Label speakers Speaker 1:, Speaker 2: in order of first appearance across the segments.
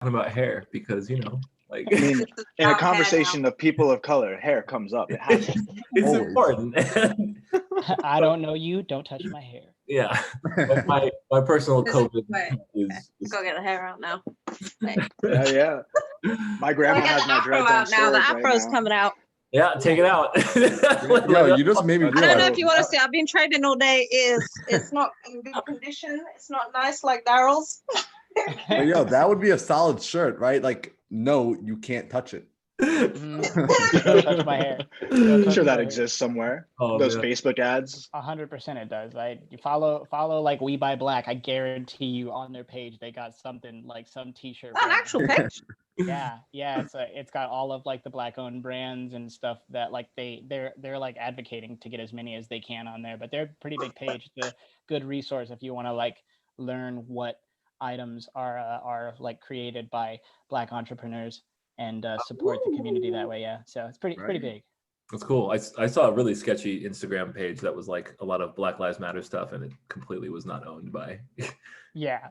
Speaker 1: about hair because, you know, like
Speaker 2: I mean, in a conversation of people of color, hair comes up. It has to.
Speaker 1: it's
Speaker 3: Always.
Speaker 1: important.
Speaker 4: I don't know you. Don't touch my hair.
Speaker 1: Yeah, my personal COVID
Speaker 5: is. Go get the hair out now.
Speaker 2: Yeah. My grandma has my dreads on
Speaker 5: now. The
Speaker 2: storage
Speaker 5: afro's
Speaker 2: right
Speaker 5: coming out.
Speaker 1: Yeah, take it out.
Speaker 3: Yo, you just made me
Speaker 5: I
Speaker 3: realize.
Speaker 5: don't know if you want to see. I've been trading all day. It's not in good condition. It's not nice like Daryl's.
Speaker 3: But yo, that would be a solid shirt, right? Like, no, you can't touch it.
Speaker 4: Don't touch my hair.
Speaker 2: I'm sure that exists somewhere. Those Facebook ads.
Speaker 4: 100% it does. You follow like We Buy Black. I guarantee you on their page they got something like some T-shirt.
Speaker 5: An actual page.
Speaker 4: Yeah. It's got all of like the Black-owned brands and stuff that like they're like advocating to get as many as they can on there. But they're a pretty big page. It's a good resource if you want to like learn what items are like created by Black entrepreneurs and support the community that way. Yeah, so it's pretty big.
Speaker 1: That's cool. I saw a really sketchy Instagram page that was like a lot of Black Lives Matter stuff, and it completely was not owned by.
Speaker 4: Yeah,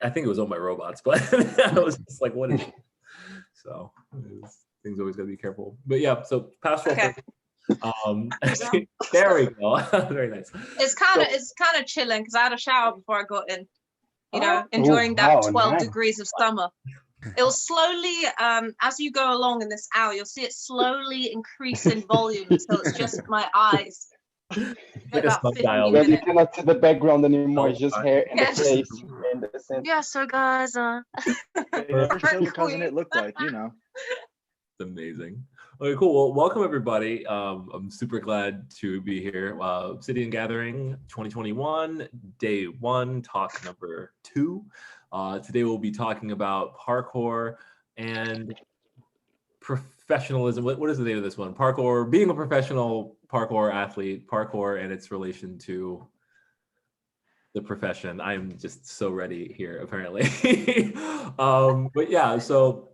Speaker 1: I think it was owned by robots, but I was just like, what is it? So things always gotta be careful. But yeah, so pastoral. Okay. There we go. Very nice.
Speaker 5: It's kind of chilling because I had a shower before I got in. You know, enjoying that 12 degrees of summer. It'll slowly, as you go along in this hour, you'll see it slowly increase in volume until it's just my eyes.
Speaker 1: Like a sundial.
Speaker 6: Well, you cannot see the background anymore. It's just hair and the face.
Speaker 5: Yeah, so guys,
Speaker 2: never showed the cousin it looked like, you know.
Speaker 1: It's amazing. Okay, cool. Well, welcome everybody. I'm super glad to be here. Obsidian Gathering 2021, day 1, talk number 2. Today we'll be talking about parkour and professionalism. What is the name of this one? Parkour, being a professional parkour athlete, parkour and its relation to the profession. I'm just so ready here, apparently. But yeah, so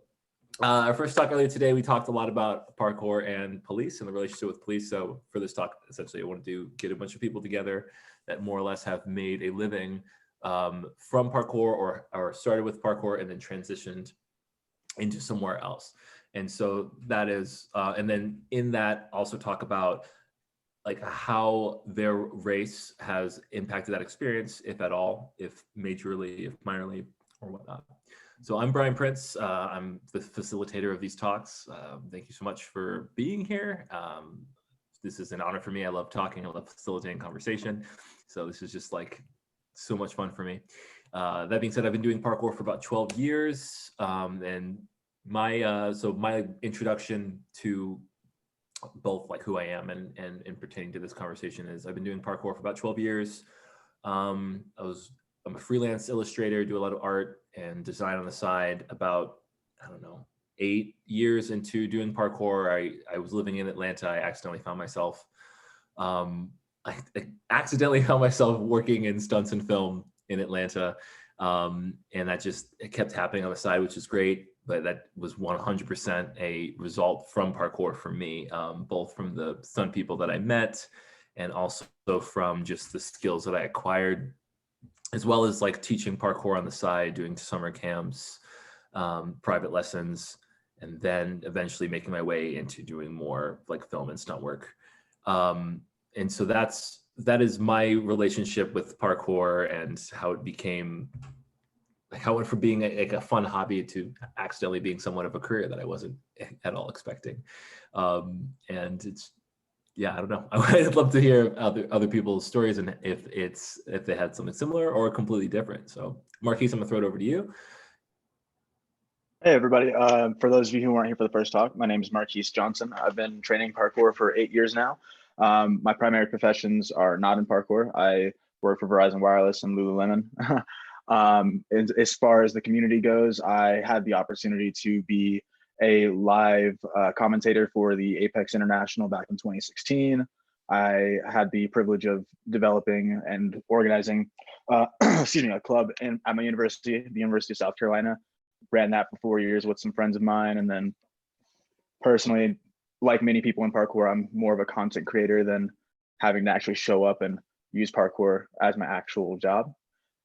Speaker 1: our first talk earlier today, we talked a lot about parkour and police and the relationship with police. So for this talk, essentially, I wanted to get a bunch of people together that more or less have made a living from parkour or started with parkour and then transitioned into somewhere else. And so that is, and then in that also talk about like how their race has impacted that experience, if at all, if majorly, if minorly, or whatnot. So I'm Brian Prince. I'm the facilitator of these talks. Thank you so much for being here. This is an honor for me. I love talking. I love facilitating conversation. So this is just like so much fun for me. That being said, I've been doing parkour for about 12 years. And my introduction to both like who I am and pertaining to this conversation is I've been doing parkour for about 12 years. I'm a freelance illustrator, do a lot of art and design on the side. About, I don't know, 8 years into doing parkour, I was living in Atlanta. I accidentally found myself, working in stunts and film in Atlanta. And that it kept happening on the side, which is great. But that was 100% a result from parkour for me, both from the stunt people that I met and also from just the skills that I acquired, as well as like teaching parkour on the side, doing summer camps, private lessons, and then eventually making my way into doing more like film and stunt work. And so that is my relationship with parkour and how it became, how it went from being a fun hobby to accidentally being somewhat of a career that I wasn't at all expecting. And it's, yeah, I don't know. I'd love to hear other people's stories and if they had something similar or completely different. So Marquis, I'm gonna throw it over to you.
Speaker 2: Hey everybody. For those of you who weren't here for the first talk, my name is Marquis Johnson. I've been training parkour for 8 years now. My primary professions are not in parkour. I work for Verizon Wireless and Lululemon. As far as the community goes, I had the opportunity to be a live commentator for the Apex International back in 2016. I had the privilege of developing and organizing a club at my university, the University of South Carolina. Ran that for 4 years with some friends of mine. And then personally, like many people in parkour, I'm more of a content creator than having to actually show up and use parkour as my actual job.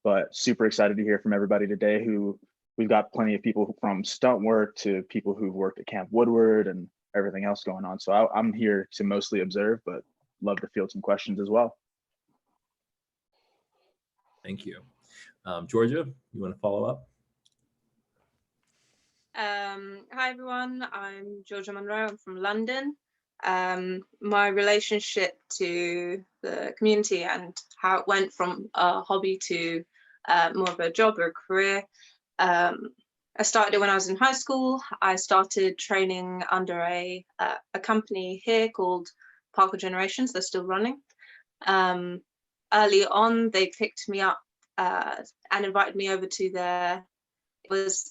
Speaker 2: But super excited to hear from everybody today who we've got plenty of people from stunt work to people who've worked at Camp Woodward and everything else going on. So I'm here to mostly observe, but love to field some questions as well.
Speaker 1: Thank you. Georgia, you want to follow up?
Speaker 5: Hi everyone, I'm Georgia Monroe, I'm from London. My relationship to the community and how it went from a hobby to more of a job or a career. I started it when I was in high school. I started training under a company here called Parkour Generations. They're still running. Early on, they picked me up and invited me over to their, it was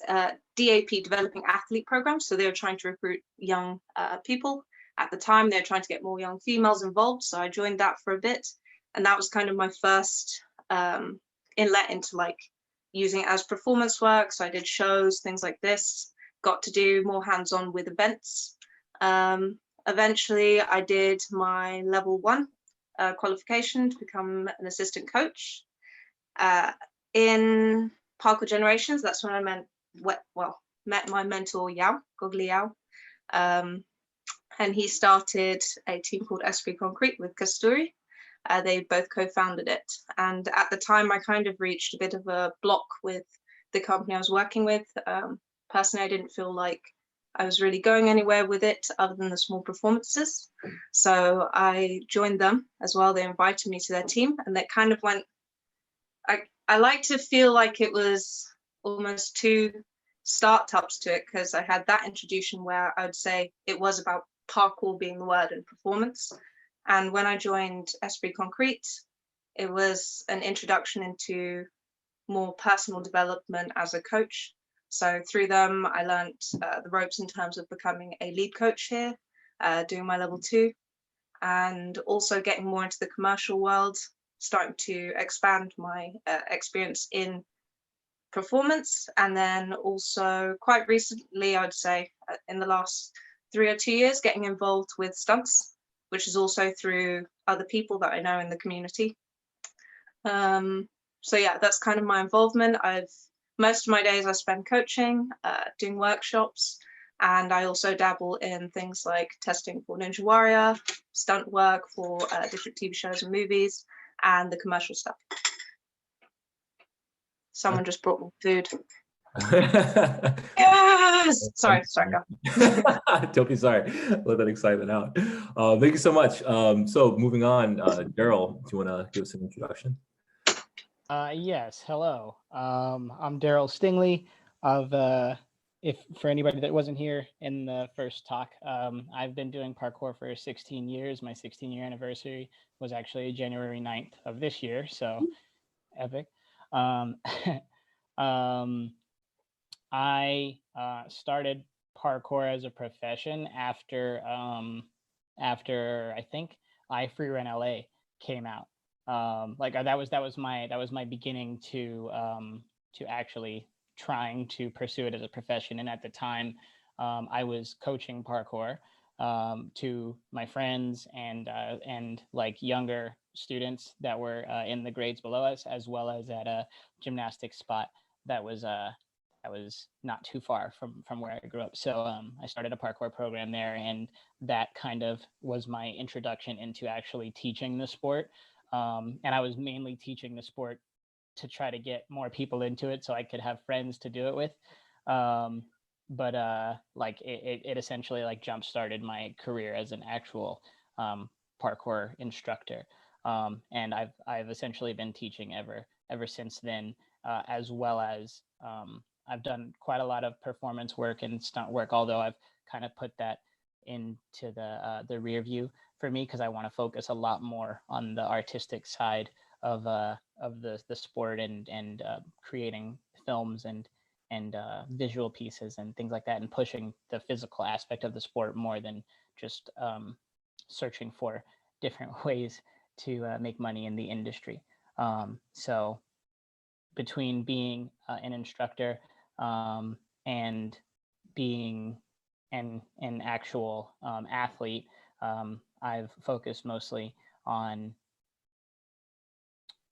Speaker 5: DAP, Developing Athlete Program. So they were trying to recruit young people. At the time, they were trying to get more young females involved. So I joined that for a bit. And that was kind of my first inlet into like using it as performance work. So I did shows, things like this, got to do more hands-on with events. Eventually, I did my level 1 qualification to become an assistant coach. In Parkour Generations, that's when I met my mentor Yao, Gogli Yao. And he started a team called Esprit Concrete with Kasturi. They both co-founded it. And at the time, I kind of reached a bit of a block with the company I was working with. Personally, I didn't feel like I was really going anywhere with it other than the small performances. So I joined them as well. They invited me to their team, and that kind of went, I like to feel like it was almost two startups to it, because I had that introduction where I would say it was about parkour being the word and performance. And when I joined Esprit Concrete, it was an introduction into more personal development as a coach. So through them, I learned the ropes in terms of becoming a lead coach here, doing my level 2, and also getting more into the commercial world, starting to expand my experience in performance. And then also quite recently, I'd say in the last 3 or 2 years, getting involved with stunts, which is also through other people that I know in the community. So yeah, that's kind of my involvement. Most of my days I spend coaching, doing workshops, and I also dabble in things like testing for Ninja Warrior, stunt work for different TV shows and movies, and the commercial stuff. Someone just brought me food. Yes! Sorry, go.
Speaker 1: Don't be sorry. Let that excitement out. Thank you so much. So moving on, Daryl, do you want to give us an introduction?
Speaker 4: Yes, hello. I'm Daryl Stingley if for anybody that wasn't here in the first talk, I've been doing parkour for 16 years. My 16-year anniversary was actually January 9th of this year, so epic. I started parkour as a profession after I think iFreerun LA came out. That was my beginning to actually trying to pursue it as a profession. And at the time, I was coaching parkour to my friends and like younger students that were in the grades below us, as well as at a gymnastics spot that was not too far from where I grew up. So I started a parkour program there, and that kind of was my introduction into actually teaching the sport. And I was mainly teaching the sport to try to get more people into it so I could have friends to do it with. But like it essentially like jump started my career as an actual parkour instructor. And I've essentially been teaching ever since then, as well as I've done quite a lot of performance work and stunt work, although I've kind of put that into the rear view for me, because I want to focus a lot more on the artistic side of the sport and creating films and visual pieces and things like that, and pushing the physical aspect of the sport more than just searching for different ways to make money in the industry. So between being an instructor and being an actual athlete, I've focused mostly on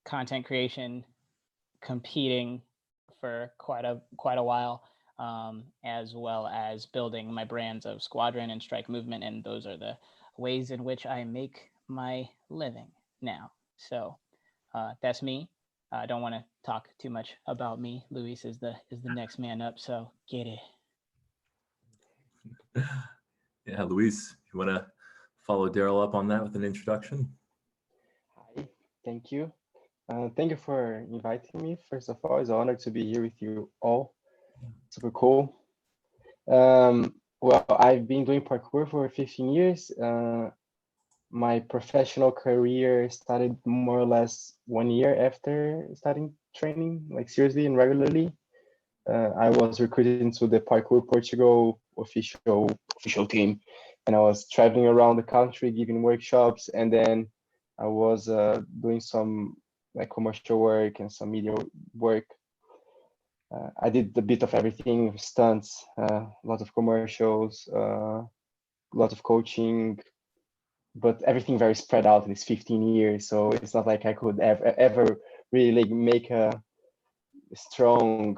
Speaker 4: content creation, competing for quite a while, as well as building my brands of Squadron and Strike Movement, and those are the ways in which I make my living now. So that's me. I don't want to talk too much about me. Luis is the next man up, so get it.
Speaker 1: Yeah, Luis, you want to follow Daryl up on that with an introduction?
Speaker 6: Hi, thank you. Thank you for inviting me. First of all, it's an honor to be here with you all. Super cool. Well, I've been doing parkour for 15 years. My professional career started more or less 1 year after starting training, like seriously and regularly. I was recruited into the Parkour Portugal official team, and I was traveling around the country giving workshops, and then I was doing some like commercial work and some media work. I did a bit of everything, stunts, a lot of commercials, a lot of coaching, but everything very spread out in these 15 years. So it's not like I could ever really like make a strong,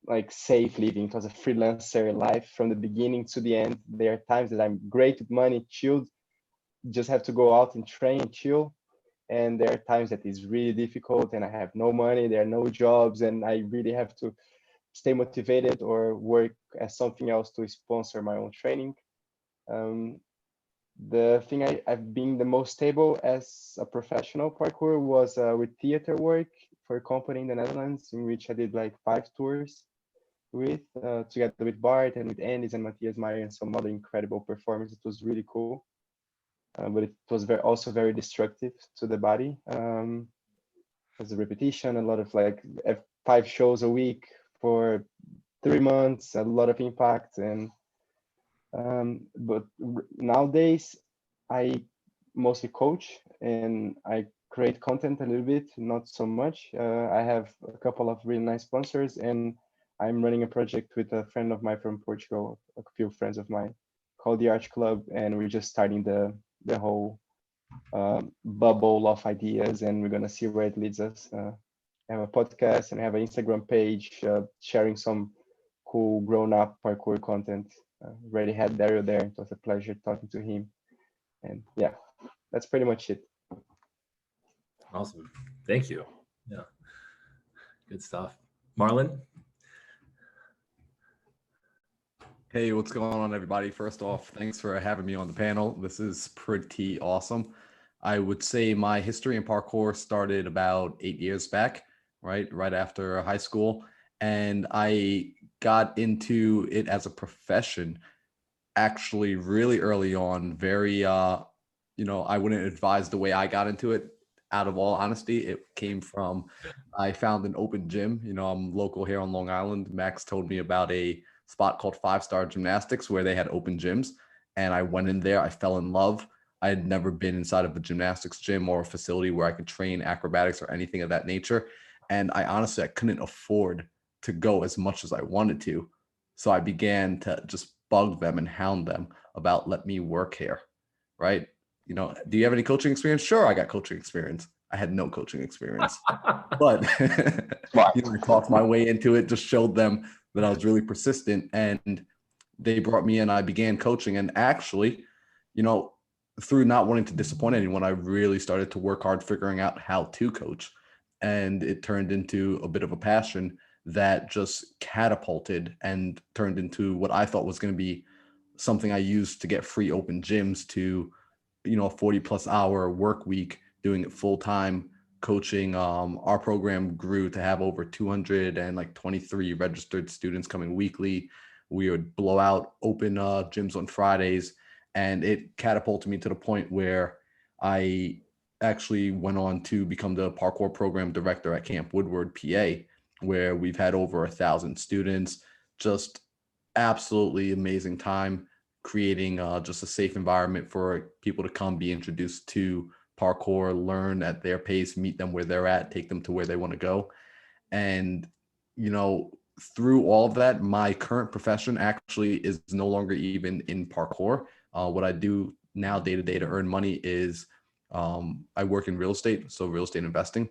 Speaker 6: like safe living. It was a freelancer life from the beginning to the end. There are times that I'm great with money, chilled, just have to go out and train, chill. And there are times that it's really difficult and I have no money, there are no jobs, and I really have to stay motivated or work as something else to sponsor my own training. The thing I've been the most stable as a professional parkour was with theater work for a company in the Netherlands, in which I did like 5 tours with, together with Bart and with Andis and Matthias Meyer and some other incredible performers. It was really cool. But it was also very destructive to the body. There's a repetition, a lot of like 5 shows a week for 3 months, a lot of impact. And but nowadays I mostly coach and I create content a little bit, not so much. I have a couple of really nice sponsors, and I'm running a project with a friend of mine from Portugal, a few friends of mine, called the Arch Club, and we're just starting the whole bubble of ideas, and we're gonna see where it leads us. I have a podcast and I have an Instagram page sharing some cool grown-up parkour content. Already had Dario there. It was a pleasure talking to him, and yeah, that's pretty much it.
Speaker 1: Awesome, thank you. Yeah, good stuff. Marlon.
Speaker 3: Hey, what's going on, everybody? First off, thanks for having me on the panel. This is pretty awesome. I would say my history in parkour started about 8 years back, right after high school. And I got into it as a profession actually really early on. Very, I wouldn't advise the way I got into it. Out of all honesty, it came from, I found an open gym. I'm local here on Long Island. Max told me about a spot called 5-Star Gymnastics where they had open gyms, and I went in there. I fell in love. I had never been inside of a gymnastics gym or a facility where I could train acrobatics or anything of that nature. And I couldn't afford to go as much as I wanted to. So I began to just bug them and hound them about, let me work here, right? Do you have any coaching experience? Sure, I got coaching experience. I had no coaching experience, but I talked my way into it, just showed them that I was really persistent, and they brought me in. I began coaching, and actually, through not wanting to disappoint anyone, I really started to work hard figuring out how to coach, and it turned into a bit of a passion that just catapulted and turned into what I thought was going to be something I used to get free open gyms to, a 40+ hour work week, doing it full time coaching. Our program grew to have over 223 registered students coming weekly. We would blow out open gyms on Fridays, and it catapulted me to the point where I actually went on to become the parkour program director at Camp Woodward, PA, where we've had over 1,000 students. Just absolutely amazing time creating just a safe environment for people to come be introduced to parkour, learn at their pace, meet them where they're at, take them to where they want to go. And, through all of that, my current profession actually is no longer even in parkour. What I do now day to day to earn money is I work in real estate, so real estate investing.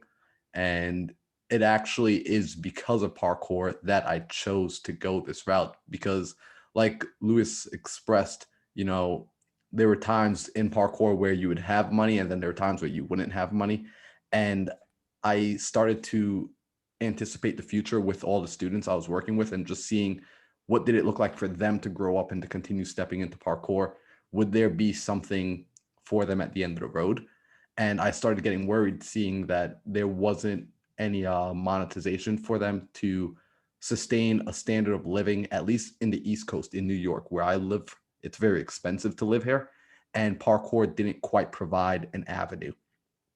Speaker 3: And it actually is because of parkour that I chose to go this route, because like Lewis expressed, you know, there were times in parkour where you would have money and then there were times where you wouldn't have money. And I started to anticipate the future with all the students I was working with and just seeing what did it look like for them to grow up and to continue stepping into parkour. Would there be something for them at the end of the road? And I started getting worried seeing that there wasn't any monetization for them to sustain a standard of living, at least in the East Coast in New York, where I live. It's very expensive to live here, and parkour didn't quite provide an avenue.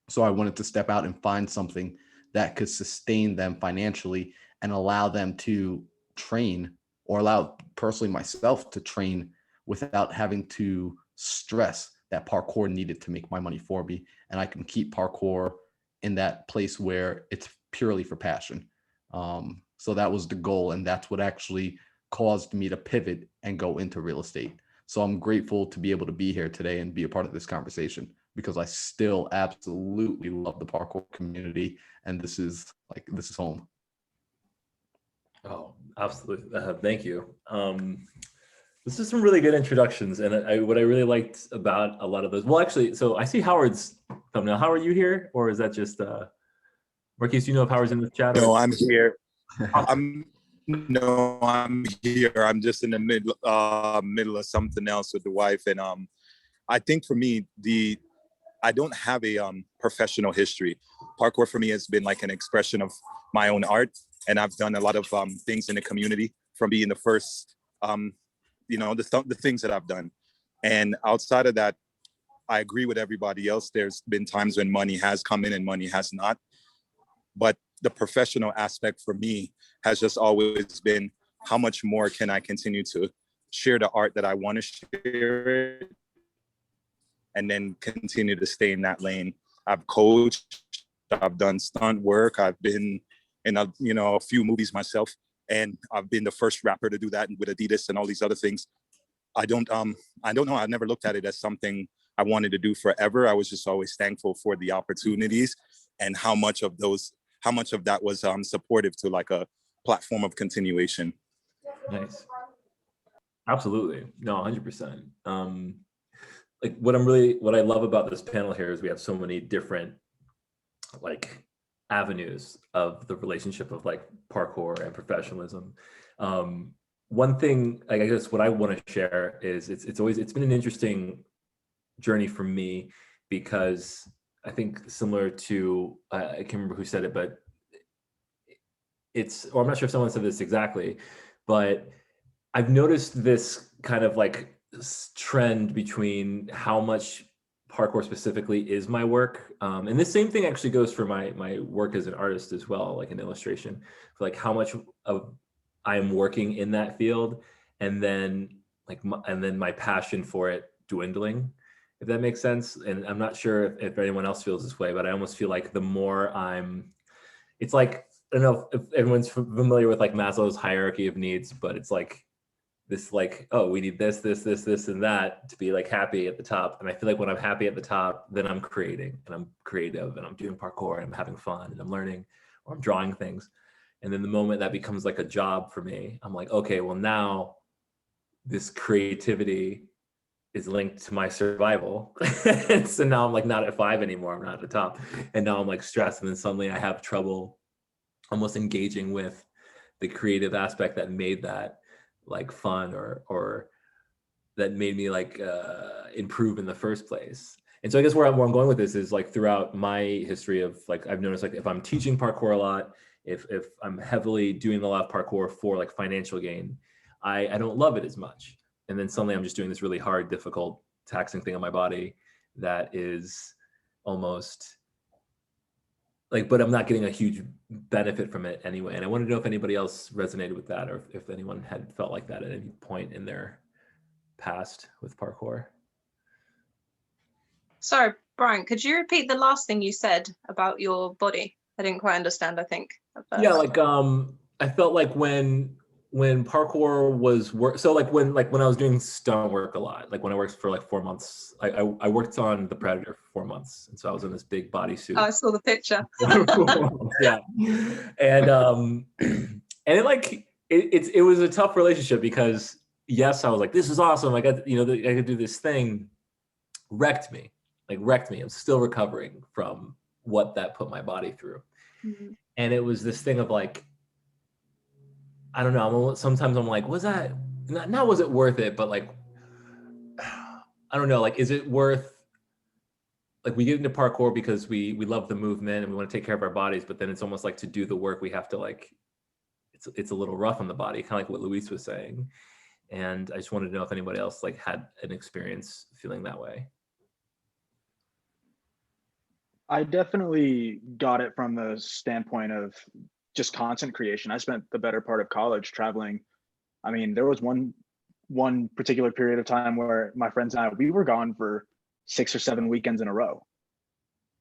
Speaker 3: So I wanted to step out and find something that could sustain them financially and allow them to train, or allow personally myself to train without having to stress that parkour needed to make my money for me. And I can keep parkour in that place where it's purely for passion. So that was the goal. And that's what actually caused me to pivot and go into real estate. So I'm grateful to be able to be here today and be a part of this conversation, because I still absolutely love the parkour community. And this is home.
Speaker 1: Oh, absolutely. Thank you. This is some really good introductions. And what I really liked about a lot of those, well, actually, so I see Howard's thumbnail. How are you here? Or is that just, Marquis, do you know if Howard's in the chat?
Speaker 7: No, I'm here. I'm here. I'm just in the middle of something else with the wife. And I think for me, I don't have a professional history. Parkour for me has been like an expression of my own art. And I've done a lot of things in the community, from being the first, the things that I've done. And outside of that, I agree with everybody else. There's been times when money has come in and money has not. But the professional aspect for me has just always been, how much more can I continue to share the art that I want to share, and then continue to stay in that lane. I've coached, I've done stunt work, I've been in a few movies myself, and I've been the first rapper to do that with Adidas and all these other things. I don't know. I never looked at it as something I wanted to do forever. I was just always thankful for the opportunities and how much of that was supportive to like a platform of continuation.
Speaker 1: Nice. Absolutely. No, 100%. Like what I love about this panel here is we have so many different like avenues of the relationship of like parkour and professionalism. One thing, I guess what I want to share is it's been an interesting journey for me, because I think similar to, I can't remember who said it, but or I'm not sure if someone said this exactly, but I've noticed this kind of like trend between how much parkour specifically is my work. And this same thing actually goes for my work as an artist as well, like an illustration, for like how much of I'm working in that field, and then my passion for it dwindling, if that makes sense. And I'm not sure if anyone else feels this way, but I almost feel like the more it's like, I don't know if everyone's familiar with like Maslow's hierarchy of needs, but it's like this, like, oh, we need this, and that to be like happy at the top. And I feel like when I'm happy at the top, then I'm creating and I'm creative and I'm doing parkour and I'm having fun and I'm learning, or I'm drawing things. And then the moment that becomes like a job for me, I'm like, okay, well now this creativity is linked to my survival. So now I'm like not at 5 anymore, I'm not at the top. And now I'm like stressed, and then suddenly I have trouble almost engaging with the creative aspect that made that like fun, or that made me like improve in the first place. And so I guess where I'm going with this is like throughout my history of like, I've noticed like if I'm teaching parkour a lot, if I'm heavily doing a lot of parkour for like financial gain, I don't love it as much. And then suddenly I'm just doing this really hard, difficult, taxing thing on my body that is almost like, but I'm not getting a huge benefit from it anyway. And I wanted to know if anybody else resonated with that, or if anyone had felt like that at any point in their past with parkour.
Speaker 5: Sorry, Brian, could you repeat the last thing you said about your body? I didn't quite understand, I think.
Speaker 1: Yeah, like I felt like when when parkour was work, so like when I was doing stunt work a lot, like when I worked for like 4 months, I worked on the Predator for 4 months, and so I was in this big bodysuit.
Speaker 5: I saw the picture.
Speaker 1: Yeah, and it like it was a tough relationship because yes, I was like, this is awesome, I got, I could do this thing. Wrecked me. I'm still recovering from what that put my body through.
Speaker 5: Mhm.
Speaker 1: And it was this thing of like, I don't know, sometimes I'm like, was that not was it worth it, but like, I don't know, like, is it worth, like, we get into parkour because we love the movement and we want to take care of our bodies, but then it's almost like to do the work we have to, like, it's a little rough on the body, kind of like what Luis was saying. And I just wanted to know if anybody else like had an experience feeling that way.
Speaker 2: I definitely got it from the standpoint of just content creation. I spent the better part of college traveling. I mean, there was one particular period of time where my friends and I, we were gone for 6 or 7 weekends in a row.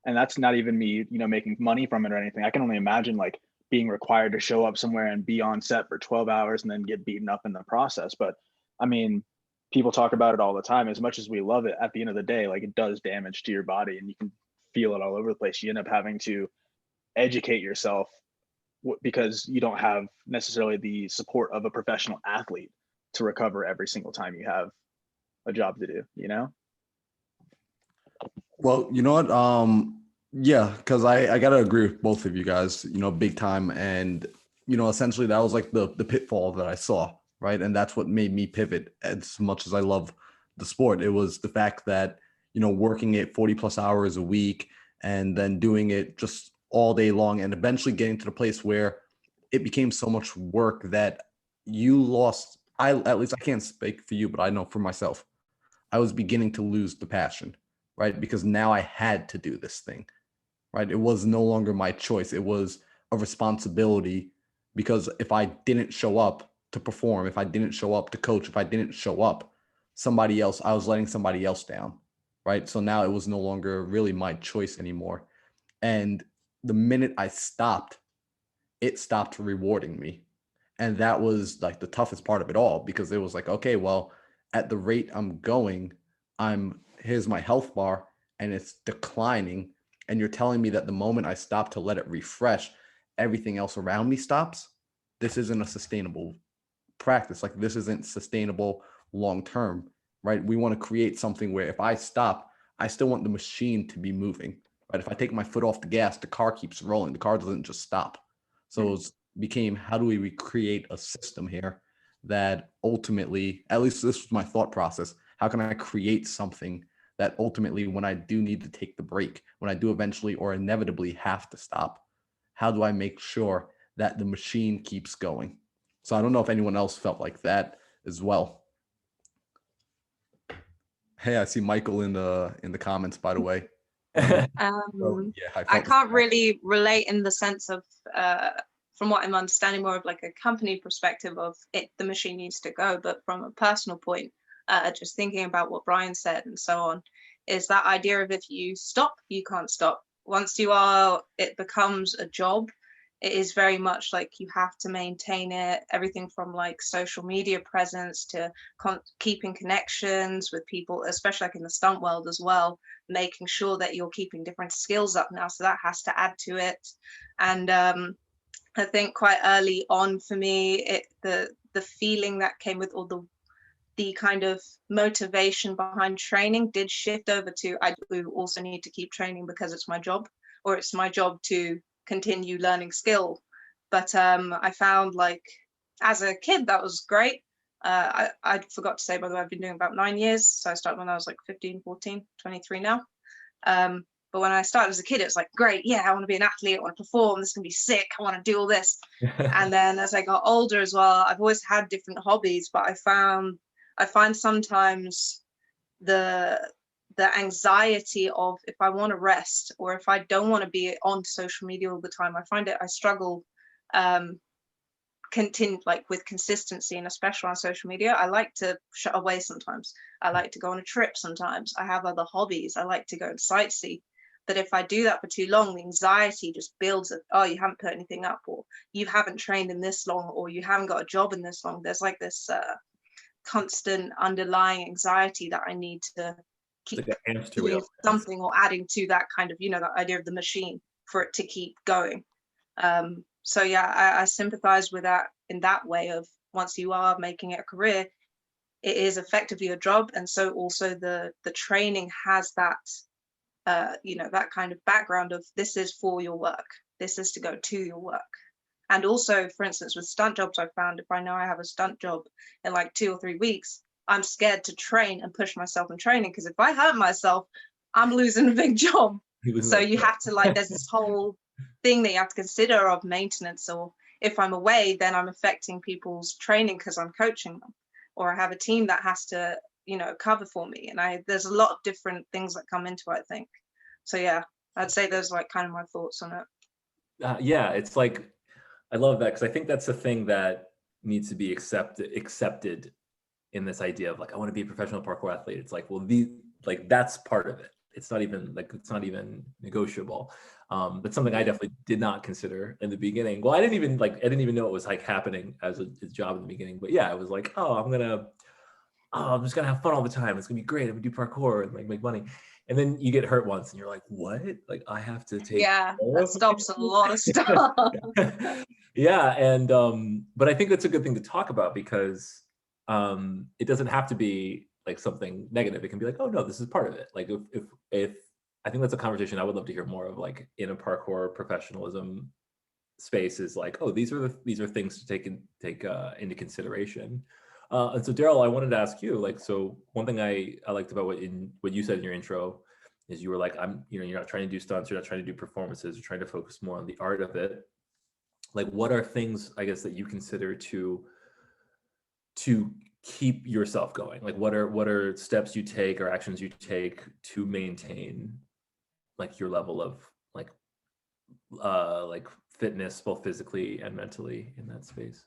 Speaker 2: And that's not even me, making money from it or anything. I can only imagine like being required to show up somewhere and be on set for 12 hours and then get beaten up in the process. But I mean, people talk about it all the time. As much as we love it, at the end of the day, like, it does damage to your body and you can feel it all over the place. You end up having to educate yourself because you don't have necessarily the support of a professional athlete to recover every single time you have a job to do,
Speaker 3: Well, you know what? Yeah, because I gotta agree with both of you guys, big time. And, essentially that was like the pitfall that I saw, right? And that's what made me pivot as much as I love the sport. It was the fact that, working it 40 plus hours a week and then doing it just all day long and eventually getting to the place where it became so much work that you lost. At least I can't speak for you, but I know for myself, I was beginning to lose the passion, right? Because now I had to do this thing, right? It was no longer my choice. It was a responsibility, because if I didn't show up to perform, if I didn't show up to coach, if I didn't show up, I was letting somebody else down, right? So now it was no longer really my choice anymore. And the minute I stopped, it stopped rewarding me. And that was like the toughest part of it all, because it was like, okay, well, at the rate I'm going, here's my health bar and it's declining. And you're telling me that the moment I stop to let it refresh, everything else around me stops. This isn't a sustainable practice. Like, this isn't sustainable long term, right? We want to create something where if I stop, I still want the machine to be moving, right? If I take my foot off the gas, the car keeps rolling. The car doesn't just stop. So it became, how do we recreate a system here that ultimately, at least this was my thought process, how can I create something that ultimately, when I do need to take the break, when I do eventually or inevitably have to stop, how do I make sure that the machine keeps going? So I don't know if anyone else felt like that as well. Hey, I see Michael in the comments, by the way.
Speaker 5: I can't really relate in the sense of, from what I'm understanding, more of like a company perspective of it, the machine needs to go. But from a personal point, just thinking about what Brian said and so on, is that idea of if you stop, you can't stop. Once it becomes a job. It is very much like you have to maintain it, everything from like social media presence to keeping connections with people, especially like in the stunt world as well, making sure that you're keeping different skills up now. So that has to add to it. And I think quite early on for me, the feeling that came with all the kind of motivation behind training did shift over to, I do also need to keep training because it's my job, or it's my job to continue learning skill. But I found, like, as a kid, that was great. I forgot to say, by the way, I've been doing about 9 years. So I started when I was like 15, 14, 23 now. But when I started as a kid, it was like, great, yeah, I want to be an athlete, I want to perform, this is gonna be sick, I want to do all this. And then as I got older as well, I've always had different hobbies, but I find sometimes the anxiety of, if I want to rest or if I don't want to be on social media all the time, I struggle with consistency, and especially on social media. I like to shut away sometimes. I like to go on a trip sometimes. I have other hobbies. I like to go and sightsee. that if I do that for too long, the anxiety just builds of, oh, you haven't put anything up, or you haven't trained in this long, or you haven't got a job in this long. There's like this constant underlying anxiety that I need to keep
Speaker 1: like a hamster
Speaker 5: doing
Speaker 1: wheel.
Speaker 5: something or adding to that kind of, that idea of the machine for it to keep going. So yeah, I sympathize with that in that way of, once you are making it a career, it is effectively a job. And so also the training has that, that kind of background of, this is for your work. This is to go to your work. And also, for instance, with stunt jobs, I found if I know I have a stunt job in like 2 or 3 weeks, I'm scared to train and push myself in training, because if I hurt myself, I'm losing a big job. So you have to there's this whole thing that you have to consider of maintenance. Or if I'm away, then I'm affecting people's training because I'm coaching them, or I have a team that has to, cover for me. And there's a lot of different things that come into it, I think. So yeah, I'd say those are kind of my thoughts on it.
Speaker 1: Yeah, it's like, I love that, because I think that's the thing that needs to be accepted in this idea of like, I want to be a professional parkour athlete. It's like, well, that's part of it. It's not even negotiable. That's something I definitely did not consider in the beginning. Well, I didn't even know it was like happening as a job in the beginning. But yeah, I was like, I'm just gonna have fun all the time. It's gonna be great. I'm gonna do parkour and like make money. And then you get hurt once and you're like, what? Like, I have to take.
Speaker 5: Yeah, that stops a lot of stuff.
Speaker 1: Yeah. And but I think that's a good thing to talk about, because it doesn't have to be like something negative. It can be like, oh no, this is part of it. Like if I think that's a conversation I would love to hear more of, like in a parkour professionalism space, is like, oh, these are things to take into consideration. And so Daryl, I wanted to ask you, like, so one thing I liked about what you said in your intro is you were like, you're not trying to do stunts, you're not trying to do performances, you're trying to focus more on the art of it. Like, what are things, I guess, that you consider to keep yourself going? Like, what are steps you take or actions you take to maintain like your level of like fitness, both physically and mentally, in that space?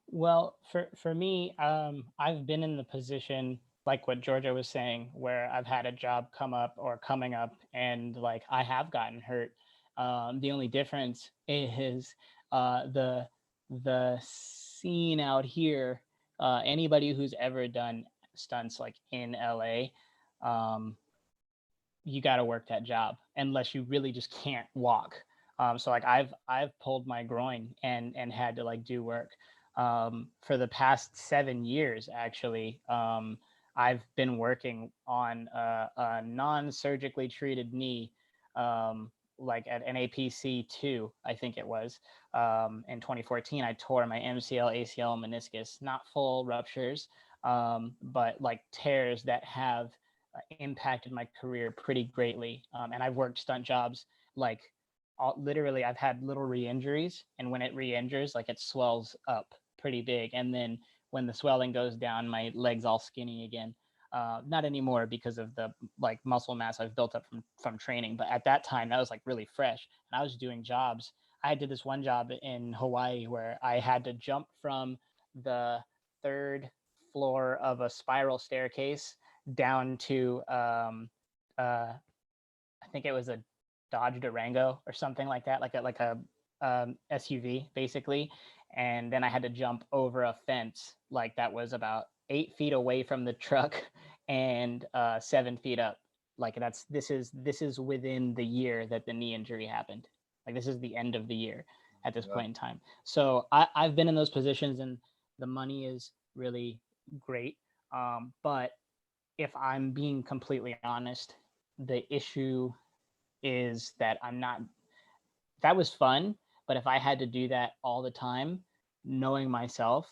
Speaker 4: Well, for me, I've been in the position, like what Georgia was saying, where I've had a job come up or coming up, and like I have gotten hurt. The only difference is the scene out here. Anybody who's ever done stunts like in LA, you got to work that job unless you really just can't walk. So like I've pulled my groin and had to like do work. For the past 7 years, actually, I've been working on a non-surgically treated knee, like at NAPC 2, I think it was. In 2014, I tore my MCL, ACL, meniscus, not full ruptures, but like tears that have impacted my career pretty greatly. And I've worked stunt jobs like literally I've had little re-injuries, and when it re-injures, like it swells up pretty big, and then when the swelling goes down, my legs all skinny again. Not anymore because of the like muscle mass I've built up from training, but at that time that was like really fresh, and I was doing jobs. I did this one job in Hawaii where I had to jump from the 3rd floor of a spiral staircase down to I think it was a Dodge Durango or something like that, like a SUV basically. And then I had to jump over a fence like that was about 8 feet away from the truck and 7 feet up. Like this is within the year that the knee injury happened. Like this is the end of the year at this point in time. So I've been in those positions, and the money is really great. But if I'm being completely honest, the issue is that that was fun, but if I had to do that all the time, knowing myself,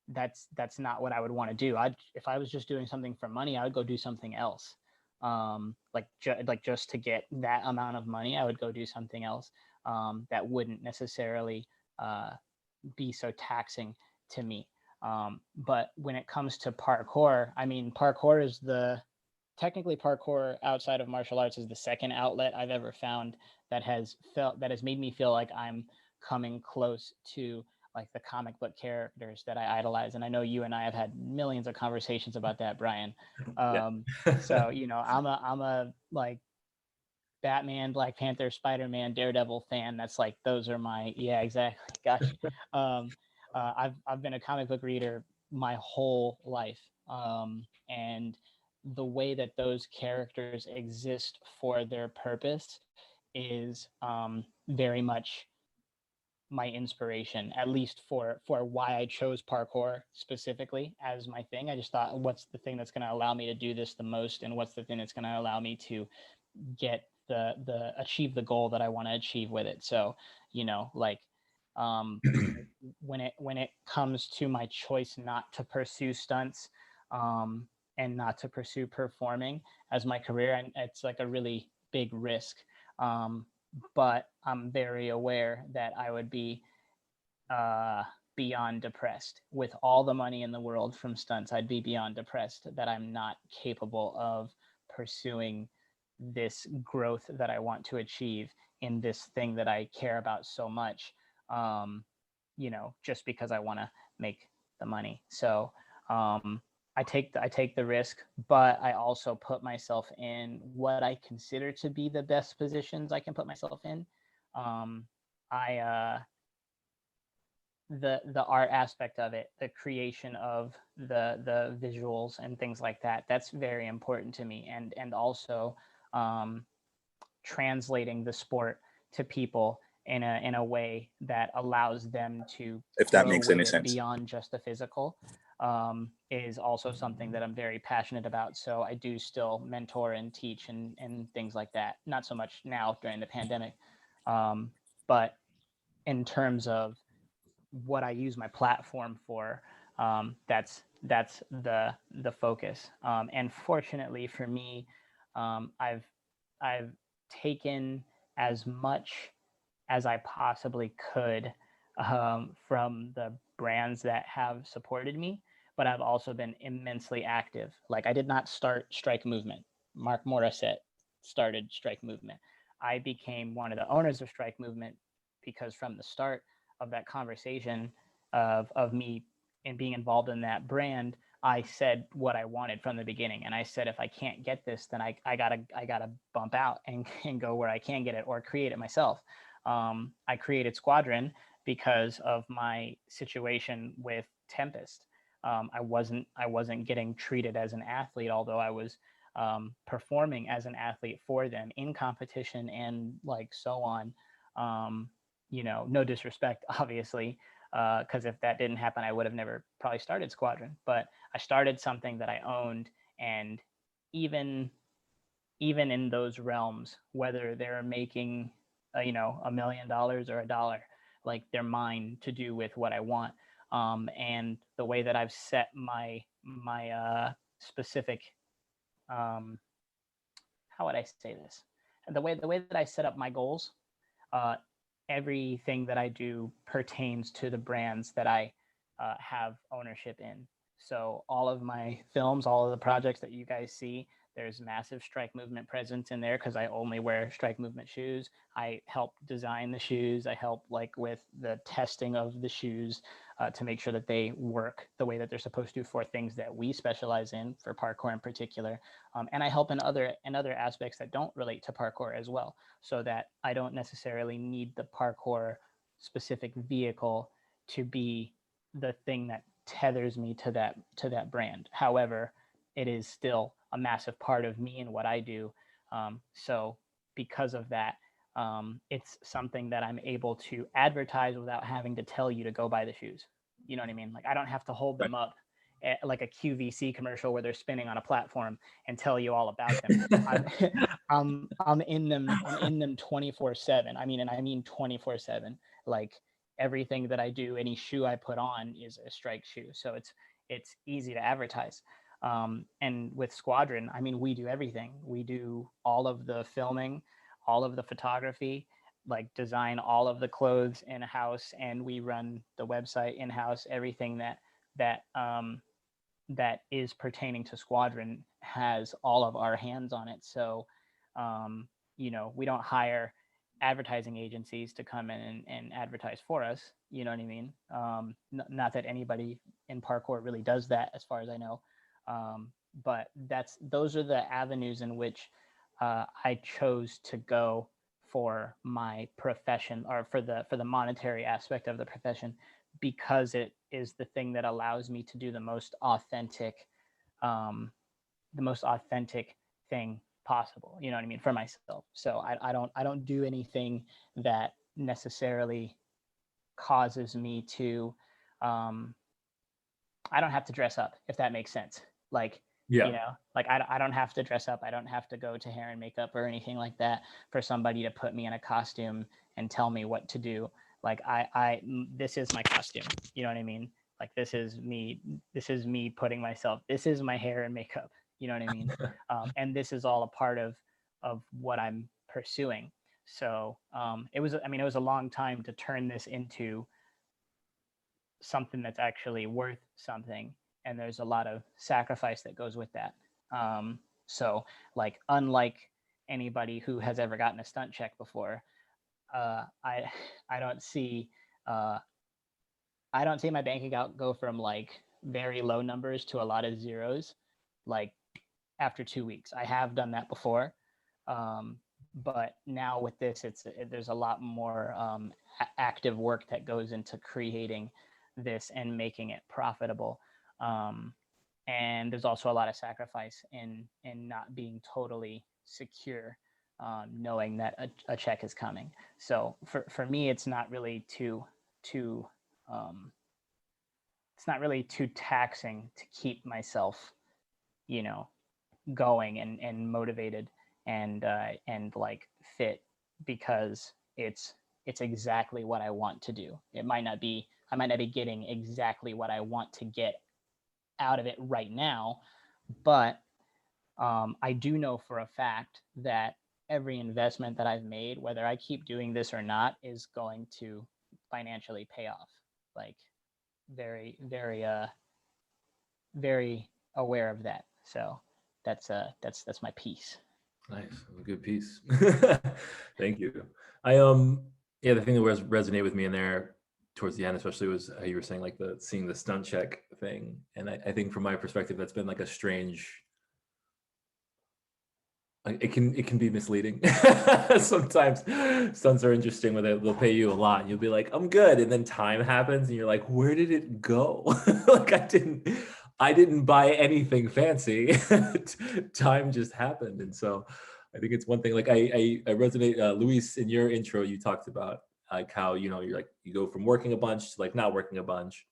Speaker 4: that's not what I would want to do. If I was just doing something for money, I would go do something else. Just to get that amount of money, I would go do something else that wouldn't necessarily be so taxing to me. But when it comes to parkour, I mean, technically parkour outside of martial arts is the second outlet I've ever found that has made me feel like I'm coming close to like the comic book characters that I idolize. And I know you and I have had millions of conversations about that, Brian. So, I'm a like Batman, Black Panther, Spider-Man, Daredevil fan. That's like, those are my, yeah, exactly. Gosh. I've been a comic book reader my whole life. And the way that those characters exist for their purpose is very much my inspiration, at least for why I chose parkour specifically as my thing. I just thought, what's the thing that's going to allow me to do this the most, and what's the thing that's going to allow me to get the achieve the goal that I want to achieve with it. So, you know, like when it comes to my choice not to pursue stunts and not to pursue performing as my career, and it's like a really big risk. But I'm very aware that I would be beyond depressed with all the money in the world from stunts. I'd be beyond depressed that I'm not capable of pursuing this growth that I want to achieve in this thing that I care about so much, you know, just because I want to make the money. So I take the risk, but I also put myself in what I consider to be the best positions I can put myself in. The art aspect of it, the creation of the visuals and things like that, that's very important to me. And also translating the sport to people in a way that allows them to,
Speaker 7: if that makes any sense,
Speaker 4: beyond just the physical, is also something that I'm very passionate about. So I do still mentor and teach and things like that. Not so much now during the pandemic, but in terms of what I use my platform for, that's the focus. And fortunately for me, I've taken as much as I possibly could from the brands that have supported me, but I've also been immensely active. Like, I did not start Strike Movement. Mark Morissette started Strike Movement. I became one of the owners of Strike Movement because from the start of that conversation of me and being involved in that brand, I said what I wanted from the beginning. And I said, if I can't get this, then I gotta bump out and go where I can get it or create it myself. I created Squadron because of my situation with Tempest. I wasn't getting treated as an athlete, although I was performing as an athlete for them in competition and like so on. You know, no disrespect, obviously, because if that didn't happen, I would have never probably started Squadron. But I started something that I owned, and even in those realms, whether they're making you know, $1 million or $1, like, they're mine to do with what I want. And the way that I've set my specific how would I say this? The way that I set up my goals, everything that I do pertains to the brands that I have ownership in. So all of my films, all of the projects that you guys see, there's massive Strike Movement presence in there because I only wear Strike Movement shoes. I help design the shoes. I help like with the testing of the shoes to make sure that they work the way that they're supposed to for things that we specialize in, for parkour in particular. And I help in other aspects that don't relate to parkour as well, so that I don't necessarily need the parkour specific vehicle to be the thing that tethers me to that brand. However, it is still a massive part of me and what I do. So because of that, it's something that I'm able to advertise without having to tell you to go buy the shoes. You know what I mean? Like, I don't have to hold them up like a QVC commercial where they're spinning on a platform and tell you all about them. I'm in them 24/7. I mean 24/7. Like, everything that I do, any shoe I put on is a Strike shoe. So it's easy to advertise. And with Squadron, I mean, we do everything. We do all of the filming, all of the photography, like design all of the clothes in-house, and we run the website in-house. Everything that is pertaining to Squadron has all of our hands on it. So, you know, we don't hire advertising agencies to come in and advertise for us. You know what I mean? Not that anybody in parkour really does that, as far as I know. But those are the avenues in which I chose to go for my profession, or for the monetary aspect of the profession, because it is the thing that allows me to do the most authentic thing possible, you know what I mean, for myself. So I don't do anything that necessarily causes me to I don't have to dress up, if that makes sense. Like,
Speaker 1: Yeah.
Speaker 4: you know, like I don't have to dress up. I don't have to go to hair and makeup or anything like that for somebody to put me in a costume and tell me what to do. Like this is my costume. You know what I mean? Like this is me putting myself, this is my hair and makeup. You know what I mean? And this is all a part of what I'm pursuing. So it was a long time to turn this into something that's actually worth something, and there's a lot of sacrifice that goes with that. So like, unlike anybody who has ever gotten a stunt check before, I don't see my bank account go from like very low numbers to a lot of zeros like after 2 weeks. I have done that before, but now with this, there's a lot more active work that goes into creating this and making it profitable. And there's also a lot of sacrifice in not being totally secure, knowing that a check is coming. So for me, it's not really too taxing to keep myself, you know, going and motivated and like fit, because it's exactly what I want to do. I might not be getting exactly what I want to get out of it right now, but I do know for a fact that every investment that I've made, whether I keep doing this or not, is going to financially pay off. Like, very, very, very aware of that. So that's my piece.
Speaker 1: Nice, a good piece. Thank you. The thing that resonated with me in there towards the end, especially, was how you were saying like seeing the stunt check thing, and I think from my perspective, that's been like a strange. It can be misleading. Sometimes stunts are interesting where they'll pay you a lot and you'll be like, I'm good, and then time happens and you're like, where did it go? Like I didn't buy anything fancy. Time just happened. And so I think it's one thing, like I resonate, Luis, in your intro, you talked about like how, you're like, you go from working a bunch to like not working a bunch.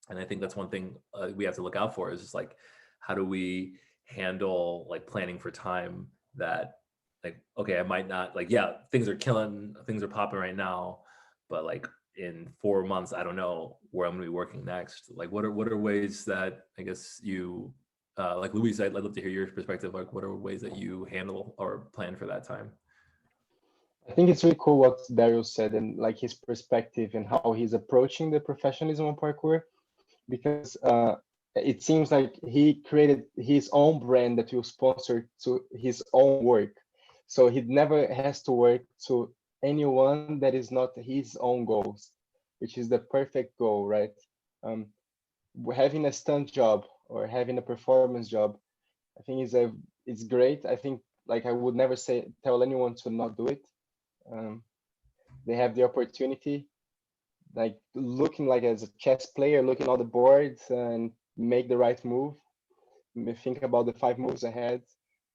Speaker 1: And I think that's one thing we have to look out for, is just like, how do we handle like planning for time that, like, okay, I might not, like, yeah, things are popping right now, but like in 4 months, I don't know where I'm gonna be working next. Like, what are ways that, I guess, you, like Luis, I'd love to hear your perspective. Like, what are ways that you handle or plan for that time?
Speaker 6: I think it's really cool what Daryl said, and like his perspective and how he's approaching the professionalism of parkour, because it seems like he created his own brand that will sponsor to his own work. So he never has to work to anyone that is not his own goals, which is the perfect goal, right? Having a stunt job or having a performance job, I think it's great. I think, like, I would never tell anyone to not do it. They have the opportunity, like looking like as a chess player, looking at all the boards and make the right move. Think about the 5 moves ahead,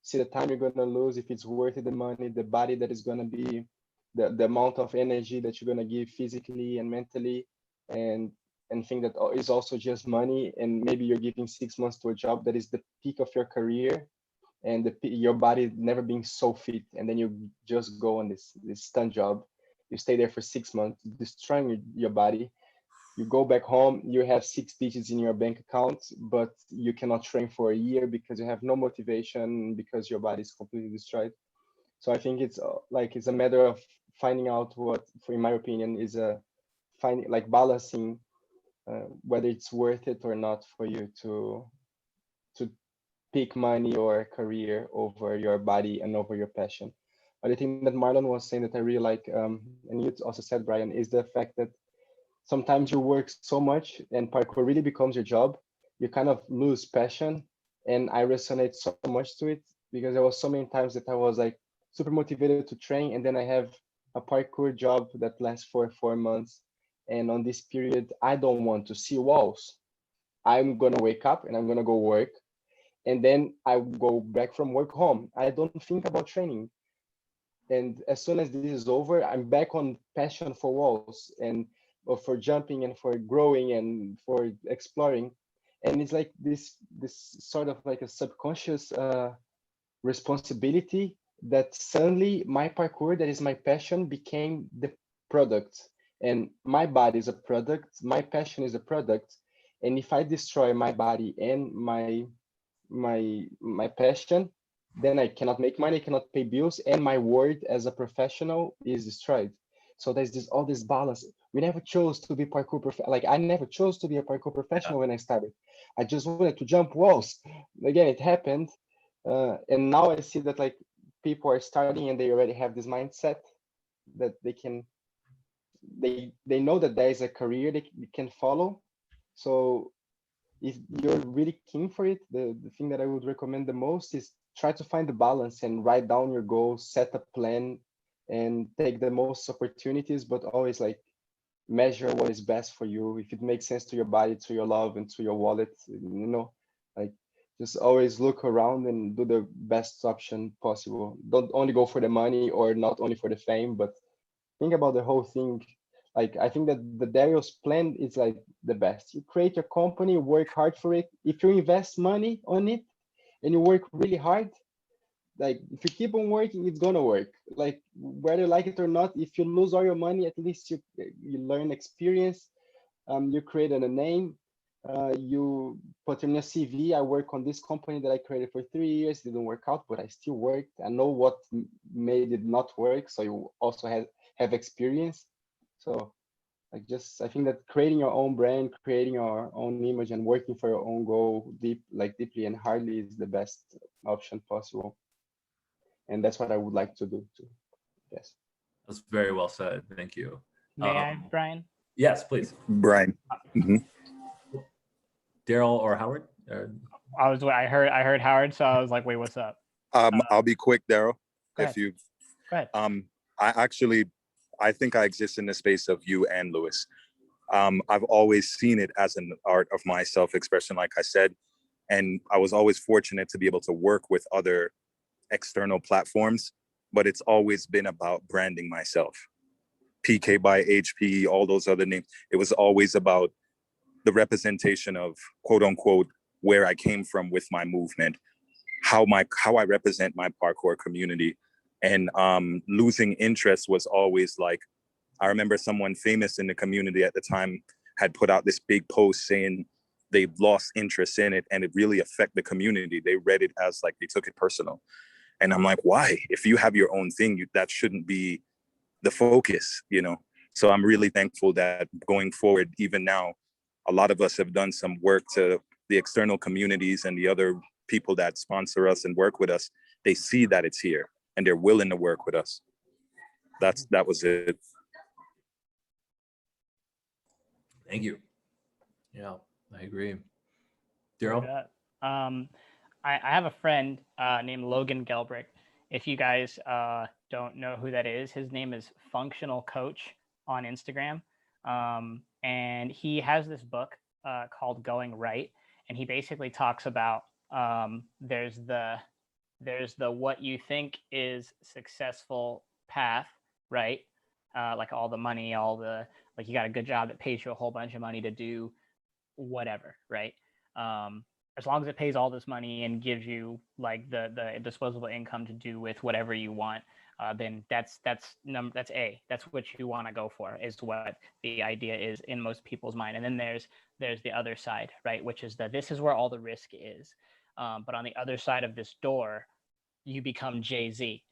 Speaker 6: see the time you're going to lose, if it's worth it, the money, the body that is going to be, the amount of energy that you're going to give physically and mentally, and think that is also just money. And maybe you're giving 6 months to a job that is the peak of your career, and your body never being so fit, and then you just go on this stunt job. You stay there for 6 months, destroying your body. You go back home, you have 6 digits in your bank account, but you cannot train for a year because you have no motivation, because your body is completely destroyed. So I think it's a matter of finding out what, in my opinion, is balancing whether it's worth it or not for you to pick money or career over your body and over your passion. But I think that Marlon was saying that I really like, and you also said, Brian, is the fact that sometimes you work so much and parkour really becomes your job, you kind of lose passion. And I resonate so much to it, because there was so many times that I was like super motivated to train, and then I have a parkour job that lasts for 4 months. And on this period, I don't want to see walls. I'm gonna wake up and I'm gonna go work, and then I go back from work home. I don't think about training. And as soon as this is over, I'm back on passion for walls and for jumping and for growing and for exploring. And it's like this sort of like a subconscious responsibility that suddenly my parkour, that is my passion, became the product. And my body is a product, my passion is a product. And if I destroy my body and my passion, then I cannot make money, I cannot pay bills, and my word as a professional is destroyed. So there's this all this balance. We never chose to be parkour like I never chose to be a parkour professional when I started. I just wanted to jump walls. Again, it happened, and now I see that like people are starting and they already have this mindset that they know that there is a career they can follow. So if you're really keen for it, the thing that I would recommend the most is try to find the balance and write down your goals, set a plan, and take the most opportunities, but always like measure what is best for you. If it makes sense to your body, to your love, and to your wallet, like just always look around and do the best option possible. Don't only go for the money or not only for the fame, but think about the whole thing. Like I think that the Dario's plan is like the best. You create your company, work hard for it. If you invest money on it and you work really hard, like if you keep on working, it's gonna work. Like whether you like it or not, if you lose all your money, at least you learn experience. You created a name. You put in your CV. I work on this company that I created for 3 years. Didn't work out, but I still worked. I know what made it not work. So you also have experience. So I think that creating your own brand, creating your own image, and working for your own goal deeply and hardly is the best option possible. And that's what I would like to do too. Yes.
Speaker 1: That's very well said. Thank you.
Speaker 4: May I, Brian?
Speaker 1: Yes, please.
Speaker 7: Brian.
Speaker 1: Daryl or Howard?
Speaker 4: I heard Howard, so I was like, wait, what's up?
Speaker 7: I'll be quick, Daryl.
Speaker 4: Go
Speaker 7: If you
Speaker 4: ahead.
Speaker 7: I think I exist in the space of you and Lewis. I've always seen it as an art of my self-expression, like I said, and I was always fortunate to be able to work with other external platforms, but it's always been about branding myself. PK by HP, all those other names. It was always about the representation of quote unquote where I came from with my movement, how I represent my parkour community. And losing interest was always like, I remember someone famous in the community at the time had put out this big post saying they lost interest in it and it really affected the community. They read it as like they took it personal. And I'm like, why? If you have your own thing, that shouldn't be the focus, So I'm really thankful that going forward, even now, a lot of us have done some work to the external communities and the other people that sponsor us and work with us. They see that it's here and they're willing to work with us. That was it.
Speaker 1: Thank you. Yeah, I agree. Daryl?
Speaker 4: I have a friend named Logan Gelbrick. If you guys don't know who that is, his name is Functional Coach on Instagram. And he has this book called Going Right. And he basically talks about there's the what you think is successful path, right? Like all the money, like you got a good job that pays you a whole bunch of money to do whatever, right? As long as it pays all this money and gives you like the disposable income to do with whatever you want, then that's A. That's what you want to go for, is what the idea is in most people's mind. And then there's the other side, right? Which is that this is where all the risk is. But on the other side of this door, you become Jay-Z.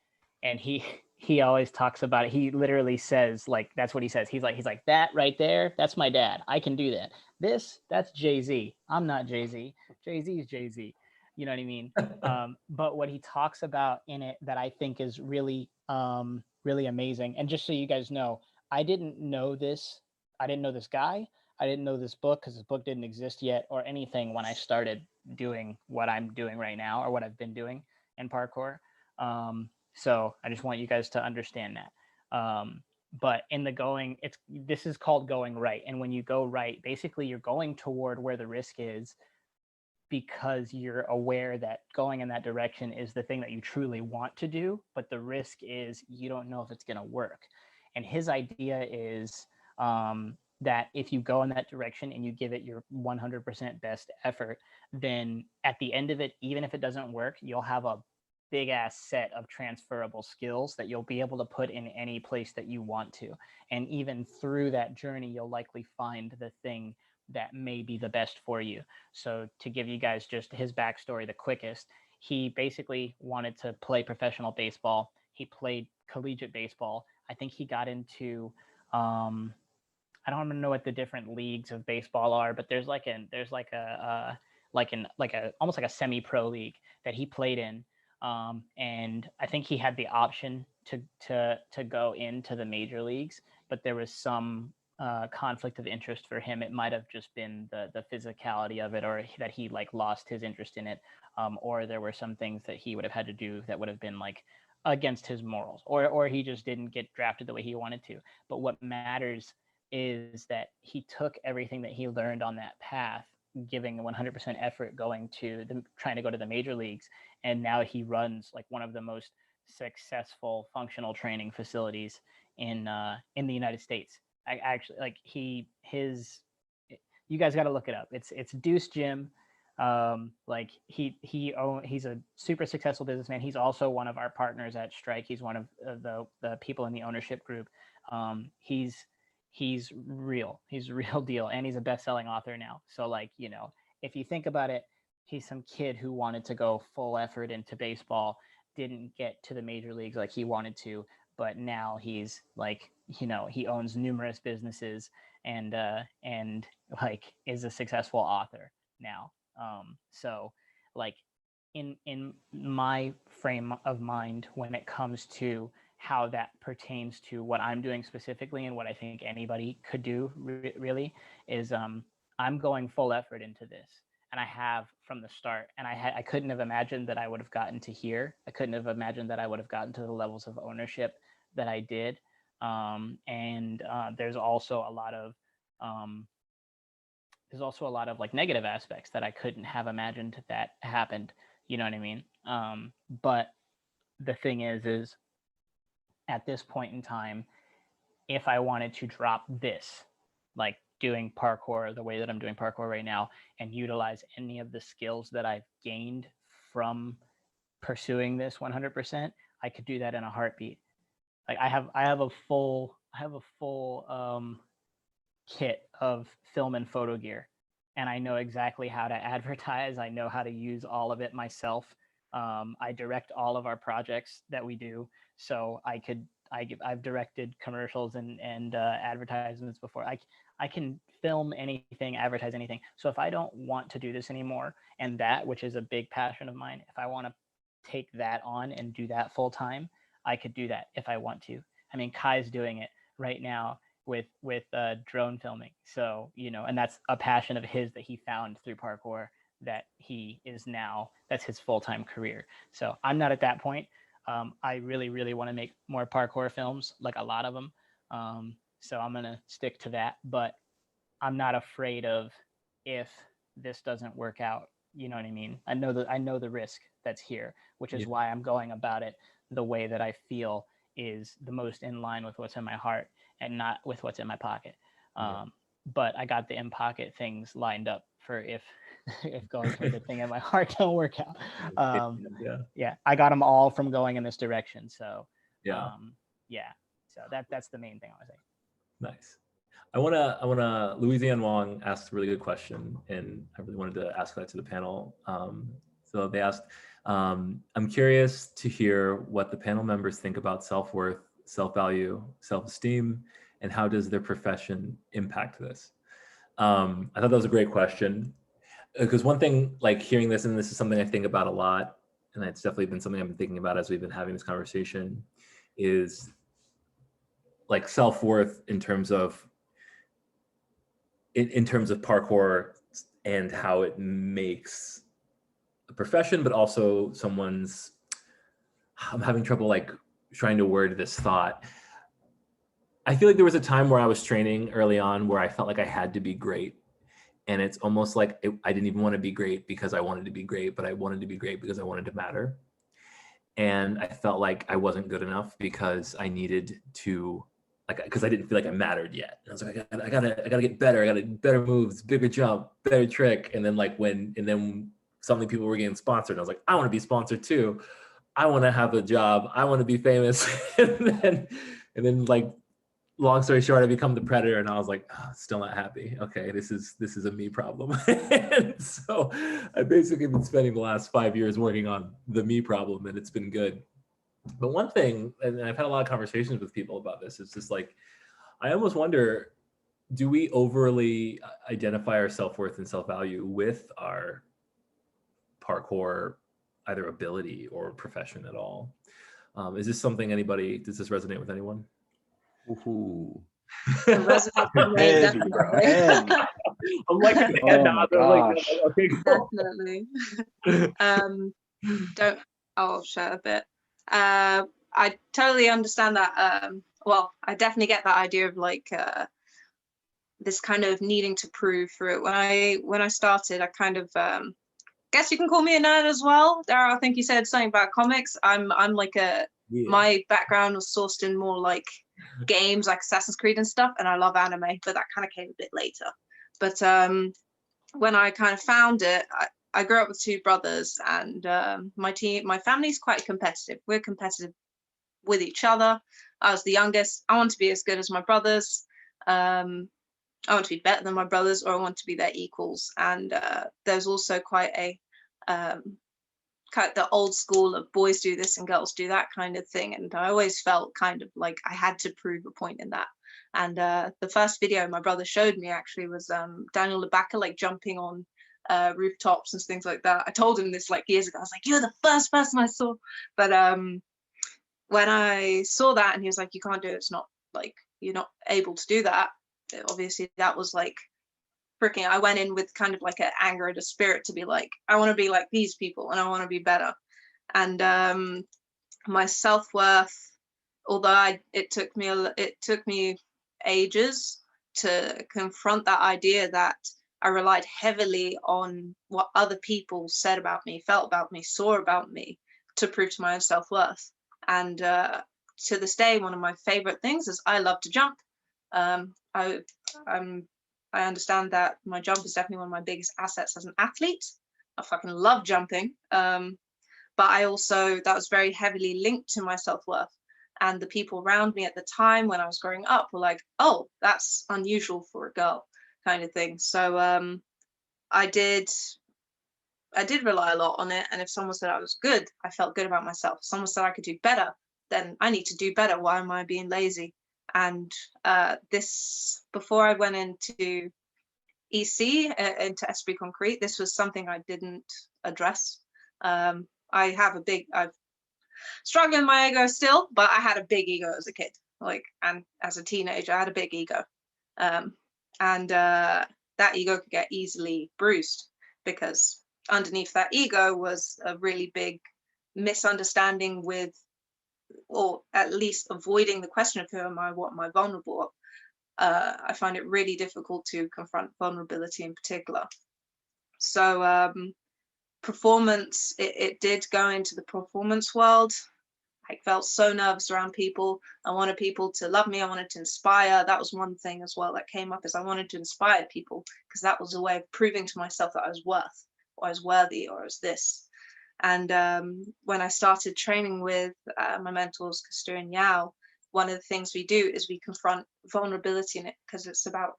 Speaker 4: And he always talks about it. He literally says, like, that's what he says. He's like, that right there, that's my dad. I can do that. That's Jay-Z. I'm not Jay-Z. Jay-Z is Jay-Z. You know what I mean? But what he talks about in it that I think is really, really amazing. And just so you guys know, I didn't know this guy. I didn't know this book because this book didn't exist yet or anything when I started doing what I'm doing right now or what I've been doing. in parkour. So I just want you guys to understand that. But in the going, this is called going right. And when you go right, basically you're going toward where the risk is, because you're aware that going in that direction is the thing that you truly want to do, but the risk is you don't know if it's going to work. And his idea is that if you go in that direction and you give it your 100% best effort, then at the end of it, even if it doesn't work, you'll have a big ass set of transferable skills that you'll be able to put in any place that you want to. And even through that journey, you'll likely find the thing that may be the best for you. So to give you guys just his backstory the quickest, he basically wanted to play professional baseball. He played collegiate baseball. I think he got into I don't even know what the different leagues of baseball are, but there's almost like a semi-pro league that he played in. And I think he had the option to go into the major leagues, but there was some conflict of interest for him. It might have just been the physicality of it, or that he like lost his interest in it, or there were some things that he would have had to do that would have been like against his morals, or he just didn't get drafted the way he wanted to. But what matters is that he took everything that he learned on that path, giving 100% effort, trying to go to the major leagues, and now he runs like one of the most successful functional training facilities in the United States. I actually like you guys got to look it up. It's Deuce Gym. Like he's a super successful businessman. He's also one of our partners at Strike. He's one of the people in the ownership group. He's real deal, and he's a best-selling author now. So like, you know, if you think about it, he's some kid who wanted to go full effort into baseball, didn't get to the major leagues like he wanted to, but now he's like, you know, he owns numerous businesses and like is a successful author now. So like in my frame of mind, when it comes to how that pertains to what I'm doing specifically and what I think anybody could do really is I'm going full effort into this, and I have from the start, and I couldn't have imagined that I would have gotten to here. I couldn't have imagined that I would have gotten to the levels of ownership that I did. There's also a lot of like negative aspects that I couldn't have imagined that happened. You know what I mean? But the thing is at this point in time, if I wanted to drop this, like doing parkour the way that I'm doing parkour right now, and utilize any of the skills that I've gained from pursuing this 100%, I could do that in a heartbeat. Like I have a full kit of film and photo gear, and I know exactly how to advertise. I know how to use all of it myself. I direct all of our projects that we do, so I've directed commercials and advertisements before. I can film anything, advertise anything. So if I don't want to do this anymore, and that, which is a big passion of mine, if I want to take that on and do that full time, I could do that if I want to. I mean, Kai's doing it right now with drone filming. So, you know, and that's a passion of his that he found through parkour, that he is now, that's his full-time career. So I'm not at that point. I really, really want to make more parkour films, like a lot of them. So I'm going to stick to that, but I'm not afraid of if this doesn't work out. You know what I mean? I know the risk that's here, which is why I'm going about it the way that I feel is the most in line with what's in my heart and not with what's in my pocket. But I got the in pocket things lined up for if going for the thing in my heart don't work out. I got them all from going in this direction. So so that's the main thing I was saying.
Speaker 1: Nice. I wanna Louisiane Wong asked a really good question, and I really wanted to ask that to the panel. So they asked, I'm curious to hear what the panel members think about self-worth, self-value, self-esteem, and how does their profession impact this? I thought that was a great question, because one thing, like hearing this, and this is something I think about a lot, and it's definitely been something I've been thinking about as we've been having this conversation, is like self-worth in terms of parkour and how it makes a profession, but also someone's I'm having trouble like trying to word this thought. I feel like there was a time where I was training early on where I felt like I had to be great. And it's almost like I didn't even want to be great because I wanted to be great, but I wanted to be great because I wanted to matter. And I felt like I wasn't good enough because I needed to, like, because I didn't feel like I mattered yet. And I was like, I gotta get better. I gotta better moves, bigger jump, better trick. And then suddenly people were getting sponsored. And I was like, I want to be sponsored too. I want to have a job. I want to be famous. and then like, long story short, I become the predator, and I was like, oh, still not happy. Okay, this is a me problem. And so I've basically been spending the last 5 years working on the me problem, and it's been good. But one thing, and I've had a lot of conversations with people about this, is just like, I almost wonder, do we overly identify our self-worth and self-value with our parkour, either ability or profession at all? Is this something does this resonate with anyone?
Speaker 3: Ooh.
Speaker 1: I'm like,
Speaker 2: oh my gosh.
Speaker 1: Okay, cool.
Speaker 5: Definitely. I'll share a bit. I totally understand that. Well, I definitely get that idea of like this kind of needing to prove through it. When I started, I kind of guess you can call me a nerd as well. Daryl, I think you said something about comics. I'm like my background was sourced in more like games like Assassin's Creed and stuff, and I love anime, but that kind of came a bit later. But when I kind of found it, I grew up with two brothers, and my family's quite competitive. We're competitive with each other. I was the youngest. I want to be as good as my brothers. I want to be better than my brothers, or I want to be their equals. And there's also quite a kind of the old school of boys do this and girls do that kind of thing. And I always felt kind of like I had to prove a point in that. And the first video my brother showed me actually was Daniel Labaka like jumping on rooftops and things like that. I told him this like years ago. I was like, you're the first person I saw. But when I saw that and he was like, you can't do it, it's not like you're not able to do that. Obviously that was like freaking, I went in with kind of like an anger and a spirit to be like, I want to be like these people and I want to be better. And my self-worth, although it took me ages to confront that idea that I relied heavily on what other people said about me, felt about me, saw about me to prove to my own self-worth. And to this day, one of my favorite things is I love to jump. I understand that my jump is definitely one of my biggest assets as an athlete. I fucking love jumping. But I also, that was very heavily linked to my self-worth. And the people around me at the time when I was growing up were like, oh, that's unusual for a girl kind of thing. So I did rely a lot on it. And if someone said I was good, I felt good about myself. If someone said I could do better, then I need to do better. Why am I being lazy? And this, before I went into EC, into Esprit Concrete, this was something I didn't address. I've struggling with my ego still, but I had a big ego as a kid, like, and as a teenager, I had a big ego. And that ego could get easily bruised because underneath that ego was a really big misunderstanding with, or at least avoiding the question of who am I, what am I vulnerable of. I find it really difficult to confront vulnerability in particular. So performance, it did go into the performance world. I felt so nervous around people. I wanted people to love me. I wanted to inspire. That was one thing as well that came up, is I wanted to inspire people because that was a way of proving to myself that I was worth, or I was worthy, or I was this. And when I started training with my mentors, Castor and Yao, one of the things we do is we confront vulnerability in it, because it's about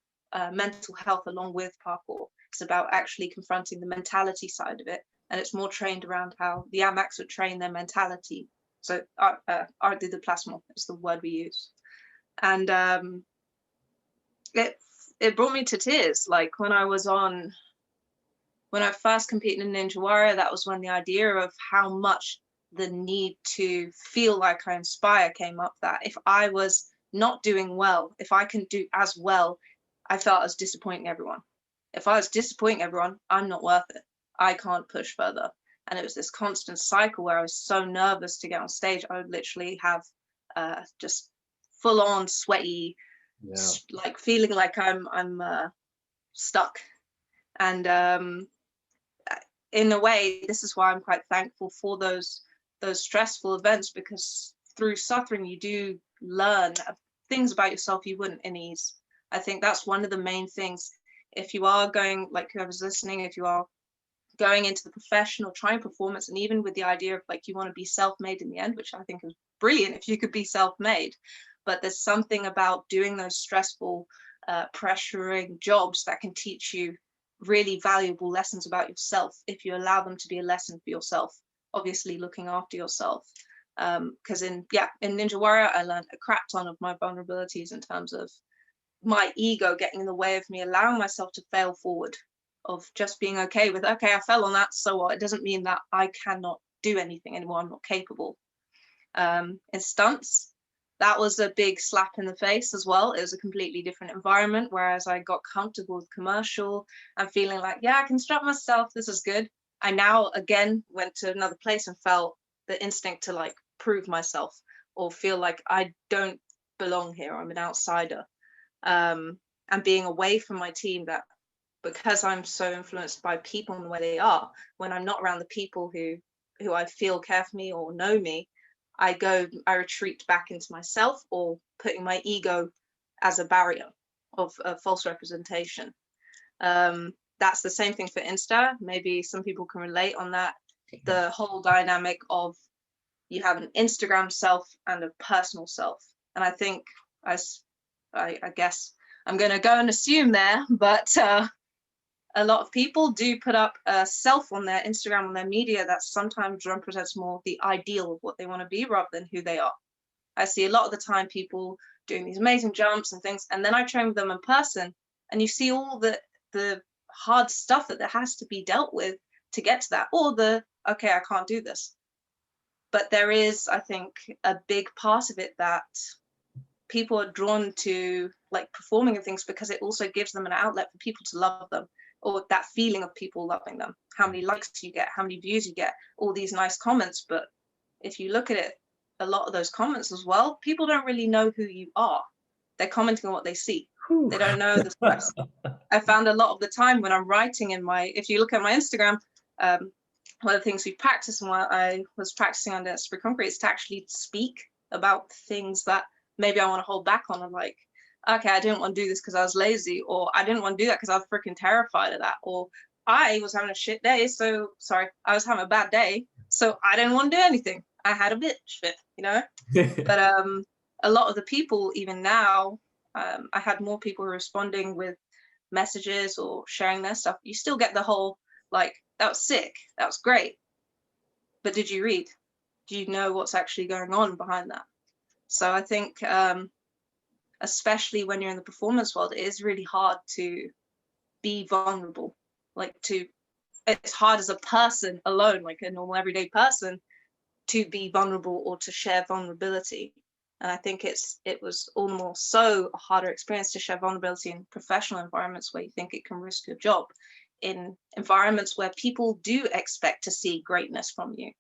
Speaker 5: mental health along with parkour. It's about actually confronting the mentality side of it. And it's more trained around how the AMACs would train their mentality. So art de déplacement is the word we use. And it brought me to tears. Like when I first competed in Ninja Warrior, that was when the idea of how much the need to feel like I inspire came up, that if I was not doing well, if I couldn't do as well, I felt I was disappointing everyone. If I was disappointing everyone, I'm not worth it. I can't push further. And it was this constant cycle where I was so nervous to get on stage. I would literally have just full on sweaty, like feeling like I'm stuck. And in a way, this is why I'm quite thankful for those stressful events, because through suffering, you do learn things about yourself you wouldn't in ease. I think that's one of the main things. If you are going, like whoever's listening, if you are going into the professional, trying performance, and even with the idea of like you want to be self-made in the end, which I think is brilliant if you could be self-made, but there's something about doing those stressful, pressuring jobs that can teach you really valuable lessons about yourself if you allow them to be a lesson for yourself, obviously looking after yourself. Because in Ninja Warrior, I learned a crap ton of my vulnerabilities in terms of my ego getting in the way of me allowing myself to fail forward, of just being okay with, okay, I fell on that, so what? It doesn't mean that I cannot do anything anymore. I'm not capable. In stunts, that was a big slap in the face as well. It was a completely different environment, whereas I got comfortable with commercial and feeling like, yeah, I can strut myself, this is good. I now again went to another place and felt the instinct to like prove myself or feel like I don't belong here, I'm an outsider. And being away from my team, that because I'm so influenced by people and the way they are, when I'm not around the people who I feel care for me or know me, I retreat back into myself, or putting my ego as a barrier of false representation. That's the same thing for Insta. Maybe some people can relate on that. The whole dynamic of you have an Instagram self and a personal self. And I think I guess I'm going to go and assume there, but a lot of people do put up a self on their Instagram, on their media, that sometimes represents more the ideal of what they want to be rather than who they are. I see a lot of the time people doing these amazing jumps and things, and then I train with them in person, and you see all the hard stuff that there has to be dealt with to get to that, or okay, I can't do this. But there is, I think, a big part of it that people are drawn to, like performing and things, because it also gives them an outlet for people to love them, or that feeling of people loving them, how many likes you get, how many views you get, all these nice comments. But if you look at it, a lot of those comments as well, people don't really know who you are. They're commenting on what they see. They don't know the stress. I found a lot of the time when I'm writing if you look at my Instagram, one of the things we practice and what I was practicing on the Spring Concrete is to actually speak about things that maybe I want to hold back on. I'm like, okay, I didn't want to do this because I was lazy, or I didn't want to do that because I was freaking terrified of that, or I was having a shit day, so sorry, I was having a bad day, so I didn't want to do anything. I had a bitch fit, you know. But a lot of the people, even now, I had more people responding with messages or sharing their stuff. You still get the whole like, that was sick, that was great, but did you read? Do you know what's actually going on behind that? So I think especially when you're in the performance world, it is really hard to be vulnerable. It's hard as a person alone, like a normal everyday person, to be vulnerable or to share vulnerability. And I think it was all the more so a harder experience to share vulnerability in professional environments where you think it can risk your job, in environments where people do expect to see greatness from you.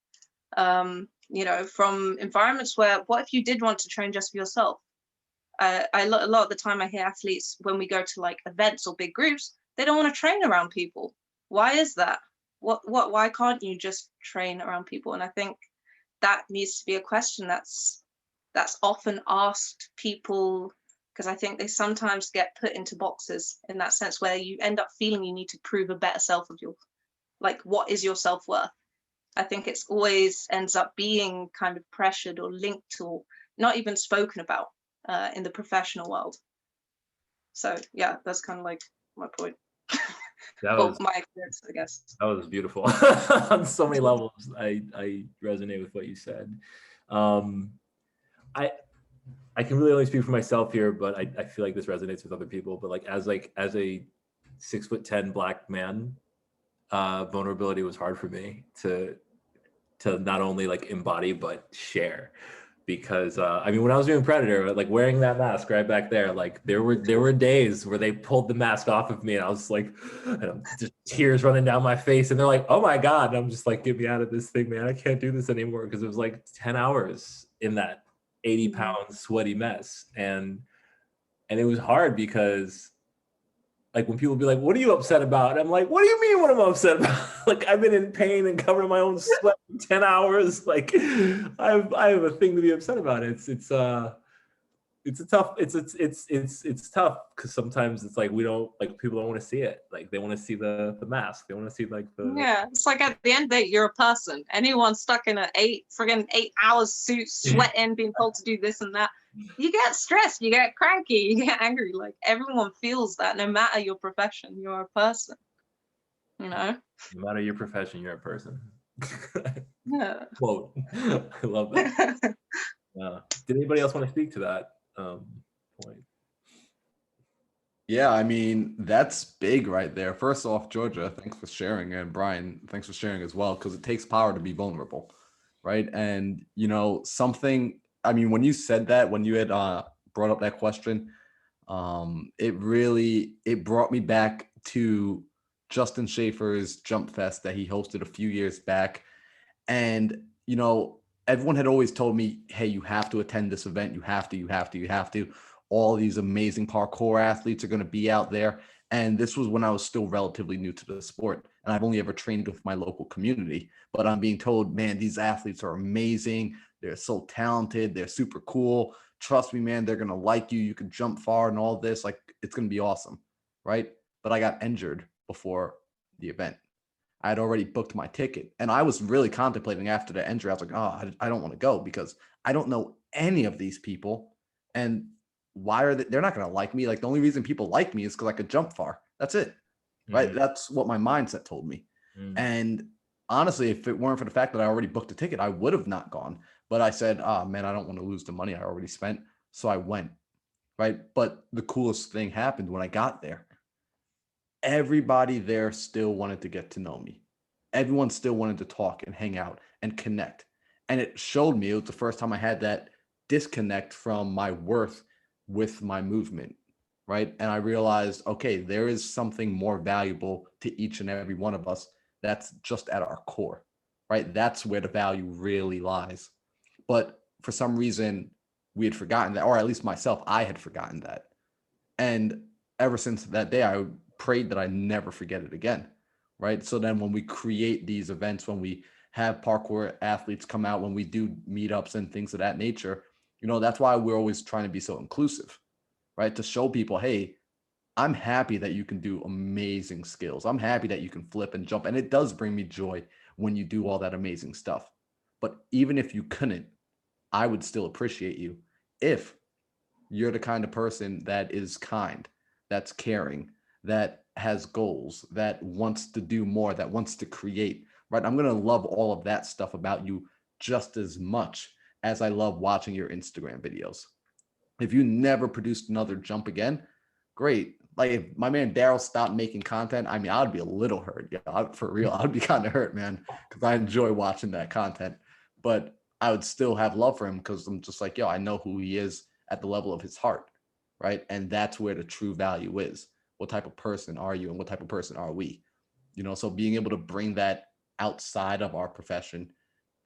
Speaker 5: You know, from environments where, what if you did want to train just for yourself? A lot of the time I hear athletes, when we go to like events or big groups, they don't want to train around people. Why is that? Why can't you just train around people? And I think that needs to be a question that's often asked people, because I think they sometimes get put into boxes in that sense, where you end up feeling you need to prove a better self of your, like, what is your self-worth? I think it's always ends up being kind of pressured or linked or not even spoken about in the professional world. So yeah, that's kind of like my point.
Speaker 1: That was
Speaker 5: my experience, I guess.
Speaker 1: That was beautiful on so many levels. I resonate with what you said. I can really only speak for myself here, but I feel like this resonates with other people. But like as a 6'10" Black man, vulnerability was hard for me to not only like embody but share. because I mean, when I was doing Predator, like wearing that mask right back there, like there were days where they pulled the mask off of me, and I was like, just tears running down my face, and they're like, "Oh my God!" And I'm just like, "Get me out of this thing, man! I can't do this anymore," because it was like 10 hours in that 80-pound sweaty mess, and it was hard because, like, when people be like, "What are you upset about?" And I'm like, "What do you mean? What am I upset about? Like, I've been in pain and covered in my own sweat for 10 hours. Like, I have a thing to be upset about. It's tough because sometimes it's like we don't, like, people don't want to see it. Like, they want to see the mask. They want to see like the
Speaker 5: It's like at the end of the day, you're a person. Anyone stuck in an 8 hours suit, sweating, being told to do this and that, you get stressed, you get cranky, you get angry. Like, everyone feels that, no matter your profession, you're a person. No
Speaker 1: matter your profession, you're a person.
Speaker 5: Yeah.
Speaker 1: Quote. I love that. Did anybody else want to speak to that point?
Speaker 3: Yeah, I mean, that's big right there. First off, Georgia, thanks for sharing. And Brian, thanks for sharing as well, because it takes power to be vulnerable, right? And, something, I mean, when you said that, when you had brought up that question, it brought me back to Justin Schaefer's Jump Fest that he hosted a few years back. And, everyone had always told me, hey, you have to attend this event. You have to. All these amazing parkour athletes are going to be out there. And this was when I was still relatively new to the sport. And I've only ever trained with my local community. But I'm being told, man, these athletes are amazing. They're so talented. They're super cool. Trust me, man, they're going to like you. You can jump far and all this. Like, it's going to be awesome, right? But I got injured before the event. I had already booked my ticket. And I was really contemplating after the injury. I was like, oh, I don't want to go because I don't know any of these people. And why are they're not going to like me? Like, the only reason people like me is because I could jump far. That's it. Right. That's what my mindset told me. And honestly, if it weren't for the fact that I already booked a ticket, I would have not gone. But I said, oh man, I don't want to lose the money I already spent. So I went. Right. But the coolest thing happened when I got there. Everybody there still wanted to get to know me. Everyone still wanted to talk and hang out and connect. And it showed me, it was the first time I had that disconnect from my worth with my movement, right? And I realized, okay, there is something more valuable to each and every one of us that's just at our core, right? That's where the value really lies. But for some reason, we had forgotten that, or at least myself, I had forgotten that. And ever since that day, I prayed that I never forget it again, right? So then when we create these events, when we have parkour athletes come out, when we do meetups and things of that nature, that's why we're always trying to be so inclusive, right? To show people, hey, I'm happy that you can do amazing skills. I'm happy that you can flip and jump. And it does bring me joy when you do all that amazing stuff. But even if you couldn't, I would still appreciate you if you're the kind of person that is kind, that's caring, that has goals, that wants to do more, that wants to create, right? I'm going to love all of that stuff about you just as much as I love watching your Instagram videos. If you never produced another jump again, great. Like, if my man Daryl stopped making content, I mean, I'd be a little hurt. Yeah, for real. I'd be kind of hurt, man, because I enjoy watching that content. But I would still have love for him because I'm just like, yo, I know who he is at the level of his heart, right? And that's where the true value is. What type of person are you and what type of person are we? So being able to bring that outside of our profession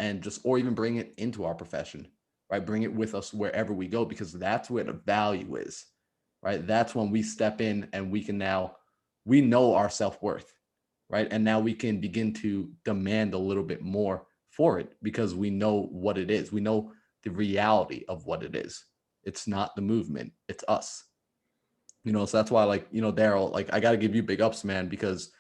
Speaker 3: and or even bring it into our profession, right? Bring it with us wherever we go, because that's where the value is, right? That's when we step in and we know our self-worth, right? And now we can begin to demand a little bit more for it because we know what it is. We know the reality of what it is. It's not the movement, it's us. So that's why, like, Daryl, like, I got to give you big ups, man, because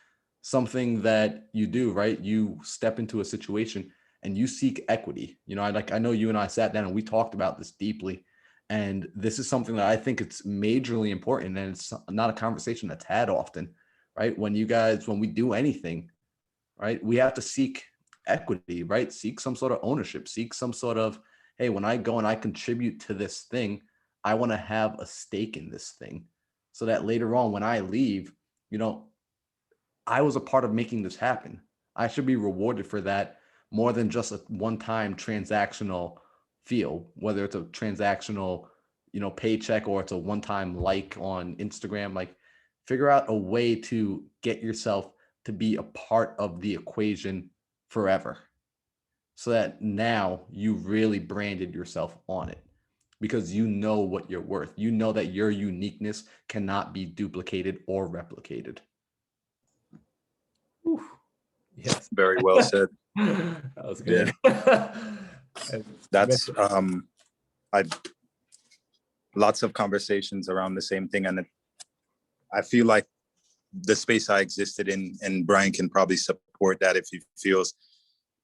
Speaker 3: something that you do, right? You step into a situation and you seek equity. I know you and I sat down and we talked about this deeply. And this is something that I think it's majorly important. And it's not a conversation that's had often, right? When we do anything, right, we have to seek equity, right? Seek some sort of ownership, seek some sort of, hey, when I go and I contribute to this thing, I want to have a stake in this thing so that later on when I leave, I was a part of making this happen. I should be rewarded for that more than just a one-time transactional feel, whether it's a transactional, paycheck, or it's a one-time like on Instagram. Like, figure out a way to get yourself to be a part of the equation forever, so that now you really branded yourself on it, because you know what you're worth. You know that your uniqueness cannot be duplicated or replicated.
Speaker 1: Ooh. Yes.
Speaker 7: Very well said.
Speaker 1: That was good.
Speaker 7: That's I lots of conversations around the same thing, and I feel like the space I existed in, and Brian can probably support that if he feels.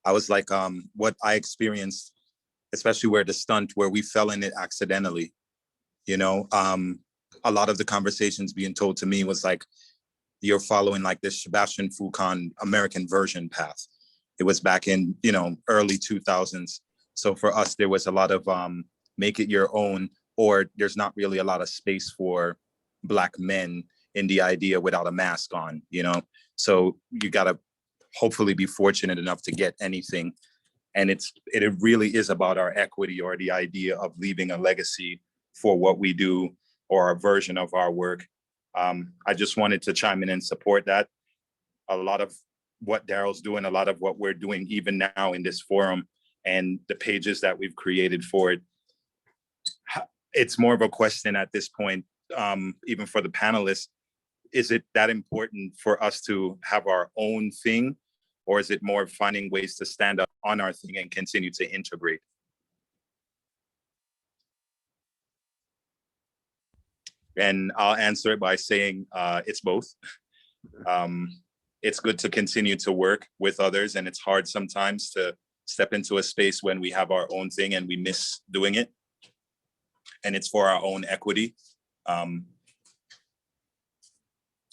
Speaker 7: I was like, what I experienced, especially where the stunt, where we fell in it accidentally, a lot of the conversations being told to me was like, you're following like this Sebastian Foucan American version path. It was back in, early 2000s. So for us, there was a lot of make it your own, or there's not really a lot of space for Black men in the idea without a mask on, So you got to hopefully be fortunate enough to get anything. And it really is about our equity, or the idea of leaving a legacy for what we do, or a version of our work. I just wanted to chime in and support that. A lot of what Daryl's doing, a lot of what we're doing even now in this forum, and the pages that we've created for it, it's more of a question at this point, even for the panelists. Is it that important for us to have our own thing, or is it more finding ways to stand up on our thing and continue to integrate? And I'll answer it by saying it's both. It's good to continue to work with others, and it's hard sometimes to step into a space when we have our own thing and we miss doing it. And it's for our own equity.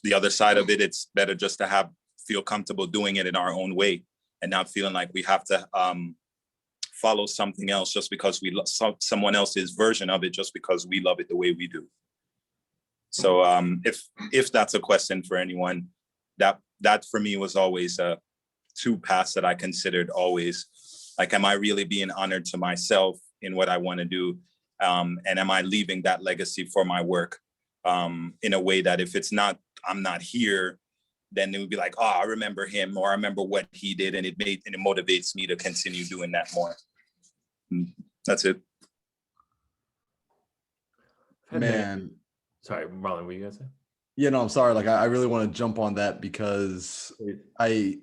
Speaker 7: The other side of it, it's better just to feel comfortable doing it in our own way, and not feeling like we have to follow something else just because we love someone else's version of it, just because we love it the way we do. So if that's a question for anyone, that for me was always two paths that I considered always. Like, am I really being honored to myself in what I want to do? And am I leaving that legacy for my work in a way that if it's not, I'm not here, then it would be like, oh, I remember him, or I remember what he did, and it motivates me to continue doing that more. That's it.
Speaker 3: Man.
Speaker 1: Sorry, Marlon, what you guys say?
Speaker 3: Yeah, no, I'm sorry. Like, I really want to jump on that, because I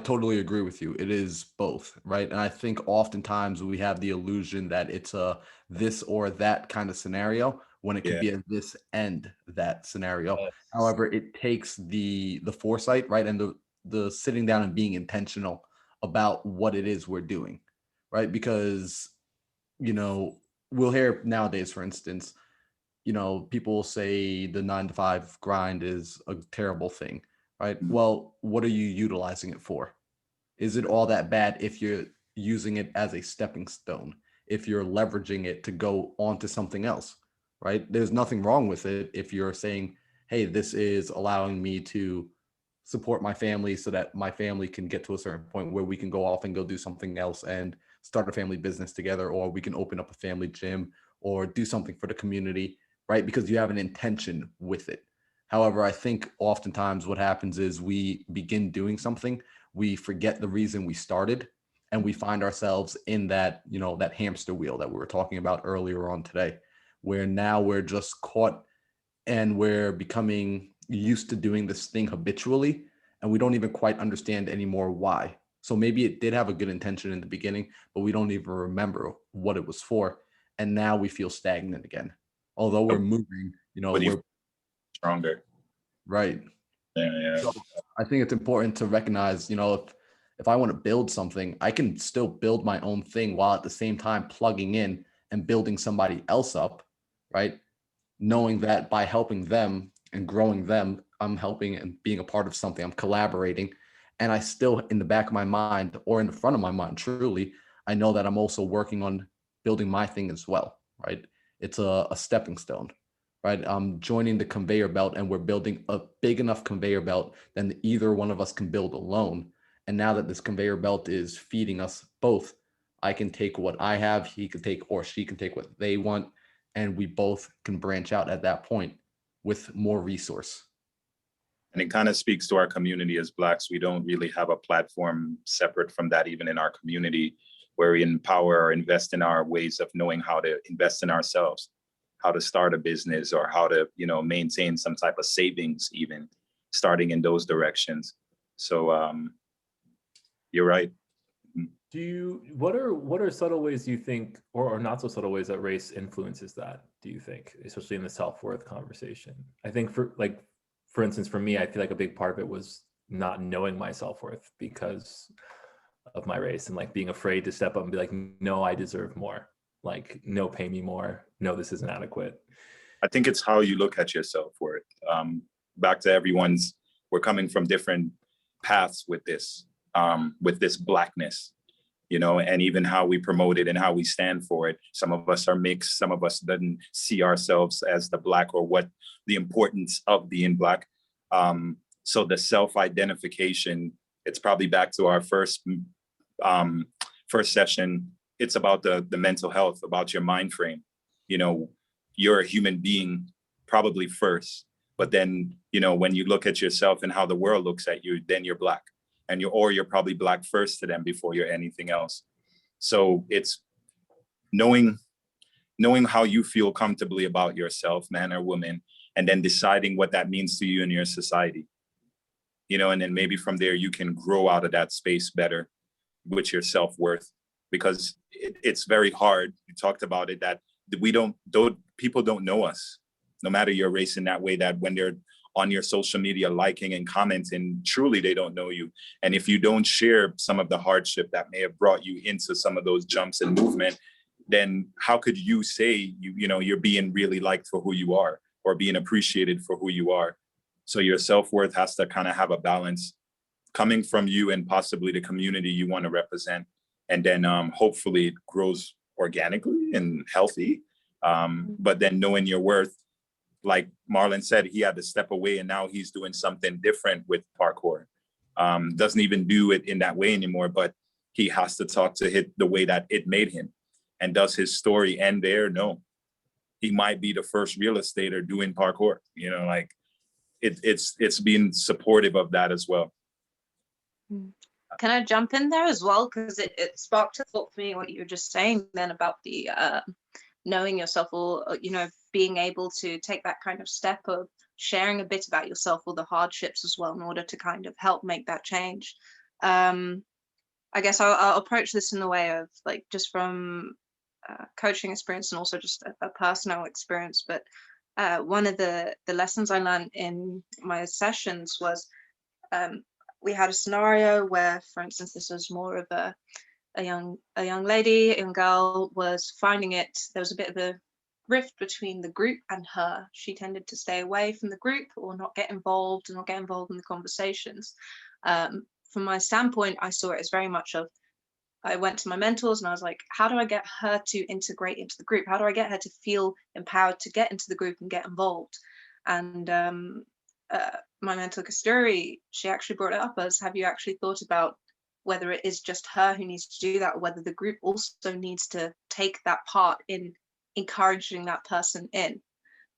Speaker 3: totally agree with you. It is both, right? And I think oftentimes we have the illusion that it's a this or that kind of scenario, when it could be a this and that scenario. Yes. However, it takes the foresight, right? And the sitting down and being intentional about what it is we're doing, right? Because, we'll hear nowadays, for instance, people will say the 9-to-5 grind is a terrible thing, right? Well, what are you utilizing it for? Is it all that bad if you're using it as a stepping stone, if you're leveraging it to go on to something else, right? There's nothing wrong with it if you're saying, hey, this is allowing me to support my family so that my family can get to a certain point where we can go off and go do something else and start a family business together, or we can open up a family gym or do something for the community, right? Because you have an intention with it. However, I think oftentimes what happens is we begin doing something, we forget the reason we started, and we find ourselves in that, that hamster wheel that we were talking about earlier on today, where now we're just caught and we're becoming used to doing this thing habitually, and we don't even quite understand anymore why. So maybe it did have a good intention in the beginning, but we don't even remember what it was for. And now we feel stagnant again. Although we're moving, we're
Speaker 7: stronger.
Speaker 3: Right.
Speaker 7: Yeah.
Speaker 3: So I think it's important to recognize, if I want to build something, I can still build my own thing while at the same time plugging in and building somebody else up, right? Knowing that by helping them and growing them, I'm helping and being a part of something, I'm collaborating. And I still, in the back of my mind, or in the front of my mind, truly, I know that I'm also working on building my thing as well, right? It's a stepping stone, right? I'm joining the conveyor belt, and we're building a big enough conveyor belt than either one of us can build alone. And now that this conveyor belt is feeding us both, I can take what I have, he can take, or she can take what they want, and we both can branch out at that point with more resource.
Speaker 7: And it kind of speaks to our community as Blacks. We don't really have a platform separate from that, even in our community, where we empower or invest in our ways of knowing how to invest in ourselves, how to start a business, or how to, you know, maintain some type of savings, even starting in those directions. So you're right.
Speaker 1: What are subtle ways you think, or not so subtle ways that race influences that, do you think, especially in the self-worth conversation? I think for instance, for me, I feel like a big part of it was not knowing my self-worth because of my race, and like being afraid to step up and be like, no, I deserve more. Like, no, pay me more. No, this isn't adequate.
Speaker 7: I think it's how you look at your self-worth. Back to everyone's, we're coming from different paths with this Blackness, you know, and even how we promote it and how we stand for it. Some of us are mixed. Some of us didn't see ourselves as the Black, or what the importance of being Black. So the self-identification, it's probably back to our first session. It's about the mental health, about your mind frame. You know, you're a human being probably first, but then, you know, when you look at yourself and how the world looks at you, then you're Black, and you're probably Black first to them before you're anything else. So it's knowing how you feel comfortably about yourself, man or woman, and then deciding what that means to you in your society, you know, and then maybe from there you can grow out of that space better with your self-worth, because it's very hard. You talked about it, that people don't know us, no matter your race, in that way, that when they're on your social media liking and commenting, truly they don't know you. And if you don't share some of the hardship that may have brought you into some of those jumps in movement, then how could you say you're being really liked for who you are, or being appreciated for who you are? So your self-worth has to kind of have a balance coming from you and possibly the community you want to represent. And then hopefully it grows organically and healthy. But then knowing your worth, like Marlon said, he had to step away, and now he's doing something different with parkour. Doesn't even do it in that way anymore, but he has to talk to it the way that it made him. And does his story end there? No. He might be the first real estater doing parkour, you know, like it's being supportive of that as well.
Speaker 5: Can I jump in there as well? Because it sparked a thought for me, what you were just saying then about the knowing yourself, or, you know, being able to take that kind of step of sharing a bit about yourself, or the hardships as well, in order to kind of help make that change. I guess I'll approach this in the way of, like, just from coaching experience, and also just a personal experience. But one of the lessons I learned in my sessions was, we had a scenario where, for instance, this was more of a young lady, a young girl was finding it, there was a bit of a rift between the group and her. She tended to stay away from the group, or not get involved in the conversations. From my standpoint, I saw it as very much of, I went to my mentors and I was like, how do I get her to integrate into the group? How do I get her to feel empowered to get into the group and get involved? And my mentor, Kasturi, she actually brought it up as, have you actually thought about whether it is just her who needs to do that, or whether the group also needs to take that part in encouraging that person in?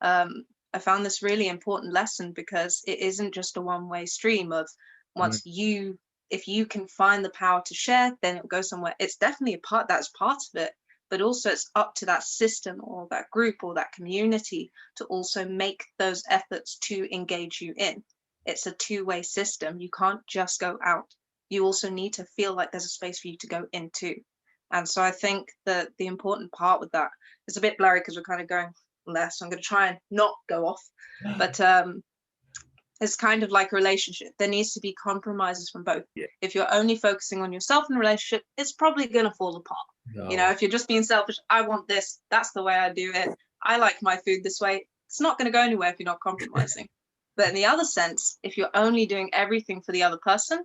Speaker 5: I found this really important lesson, because it isn't just a one-way stream of, once if you can find the power to share, then it'll go somewhere. It's definitely that's part of it, but also it's up to that system, or that group, or that community, to also make those efforts to engage you in. It's a two-way system. You can't just go out. You also need to feel like there's a space for you to go into. And so I think that the important part with that is a bit blurry, because we're kind of going there, so I'm going to try and not go off. But it's kind of like a relationship. There needs to be compromises from both.
Speaker 1: Yeah.
Speaker 5: If you're only focusing on yourself in a relationship, it's probably going to fall apart.
Speaker 1: No.
Speaker 5: You know, if you're just being selfish, I want this, that's the way I do it, I like my food this way, it's not going to go anywhere if you're not compromising. But in the other sense, if you're only doing everything for the other person,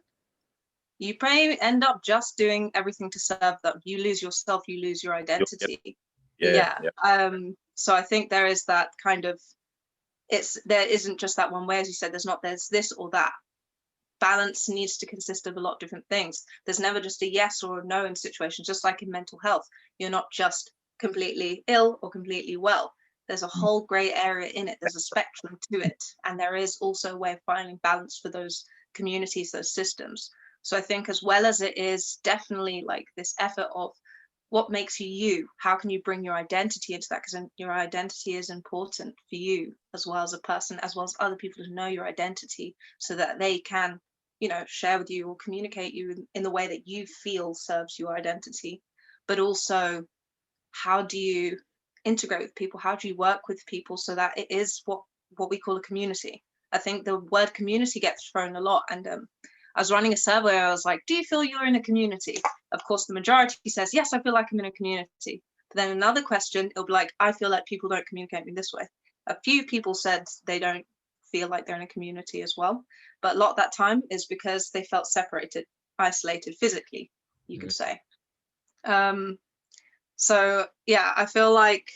Speaker 5: you may end up just doing everything to serve them. You lose yourself, you lose your identity. Yeah. So I think there is that kind of, there isn't just that one way, as you said, there's this or that. balance needs to consist of a lot of different things. There's never just a yes or a no in situations, just like in mental health. You're not just completely ill or completely well. There's a whole gray area in it. There's a spectrum to it. And there is also a way of finding balance for those communities, those systems. So I think as well as it is definitely like this effort of what makes you you, how can you bring your identity into that? Because your identity is important for you as well as a person, as well as other people to know your identity so that they can, you know, share with you or communicate you in the way that you feel serves your identity. But also, how do you integrate with people? How do you work with people so that it is what we call a community? I think the word community gets thrown a lot. And I was running a survey. I was like, do you feel you're in a community? Of course, the majority says, yes, I feel like I'm in a community. But then another question, it'll be like, I feel like people don't communicate with me this way. A few people said they don't feel like they're in a community as well. But a lot of that time is because they felt separated, isolated physically, you could say. So yeah, I feel like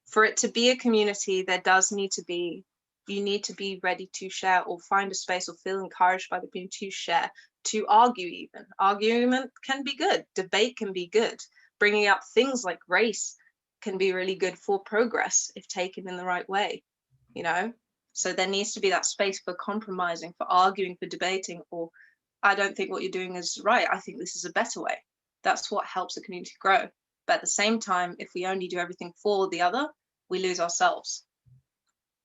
Speaker 5: for it to be a community, there does need to be, you need to be ready to share or find a space or feel encouraged by the community to share, to argue even. Argument can be good, debate can be good. Bringing up things like race can be really good for progress if taken in the right way, you know? So there needs to be that space for compromising, for arguing, for debating, or I don't think what you're doing is right, I think this is a better way. That's what helps the community grow. But at the same time, if we only do everything for the other, we lose ourselves.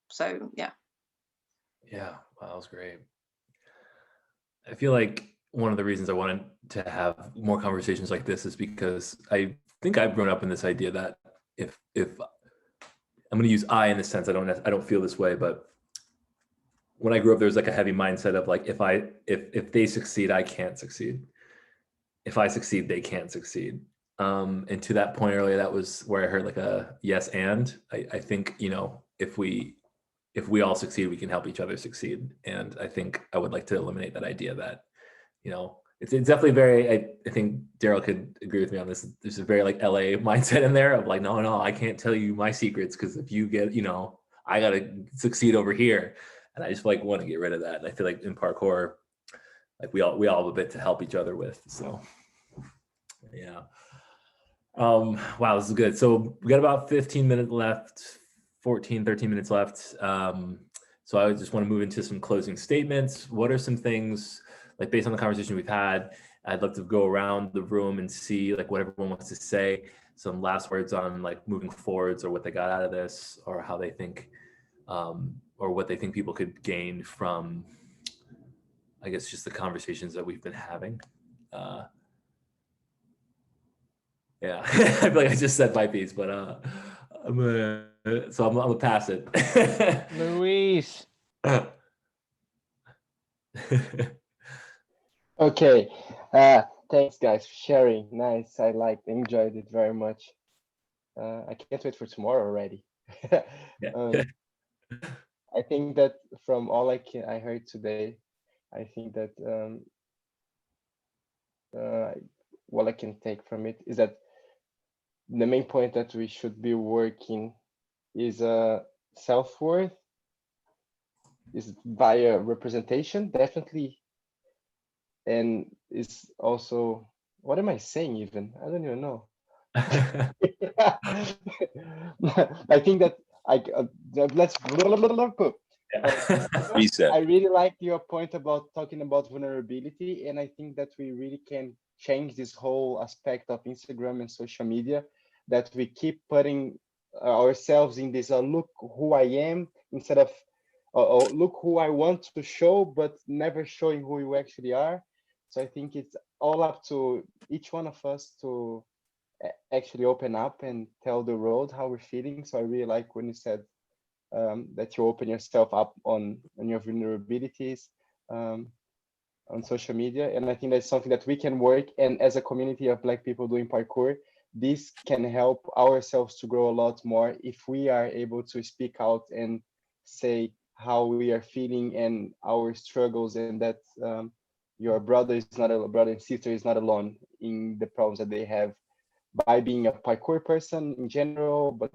Speaker 5: So yeah.
Speaker 1: Yeah, wow, that was great. I feel like one of the reasons I wanted to have more conversations like this is because I think I've grown up in this idea that if I'm going to use I in this sense, I don't feel this way, but when I grew up, there was like a heavy mindset of like, if they succeed, I can't succeed. If I succeed, they can't succeed. And to that point earlier, that was where I heard like a yes and. I think, you know, if we all succeed, we can help each other succeed. And I think I would like to eliminate that idea that, you know, it's definitely very, I think Daryl could agree with me on this. There's a very like LA mindset in there of like, no, I can't tell you my secrets because if you get, you know, I got to succeed over here. And I just like want to get rid of that. And I feel like in parkour, like we all have a bit to help each other with. So yeah. Wow, this is good. So we got about 15 minutes left, 13 minutes left. So I just want to move into some closing statements. What are some things, like based on the conversation we've had, I'd love to go around the room and see like what everyone wants to say, some last words on like moving forwards or what they got out of this or how they think, or what they think people could gain from, I guess, just the conversations that we've been having. Yeah, I feel like I just said my piece, but I'm gonna pass it.
Speaker 4: Luis.
Speaker 6: Okay. Thanks guys for sharing. Nice. I enjoyed it very much. I can't wait for tomorrow already. I think that from all I heard today, I think that what I can take from it is that the main point that we should be working is self-worth, is via representation, definitely, and is also, what am I saying even? I don't even know. I think that let's
Speaker 7: reset.
Speaker 6: I really like your point about talking about vulnerability, and I think that we really can change this whole aspect of Instagram and social media, that we keep putting ourselves in this look who I am instead of look who I want to show, but never showing who you actually are. So I think it's all up to each one of us to actually open up and tell the world how we're feeling. So I really like when you said that you open yourself up on your vulnerabilities on social media. And I think that's something that we can work. And as a community of Black people doing parkour, this can help ourselves to grow a lot more if we are able to speak out and say how we are feeling and our struggles, and that your brother and sister is not alone in the problems that they have, by being a parkour person in general, but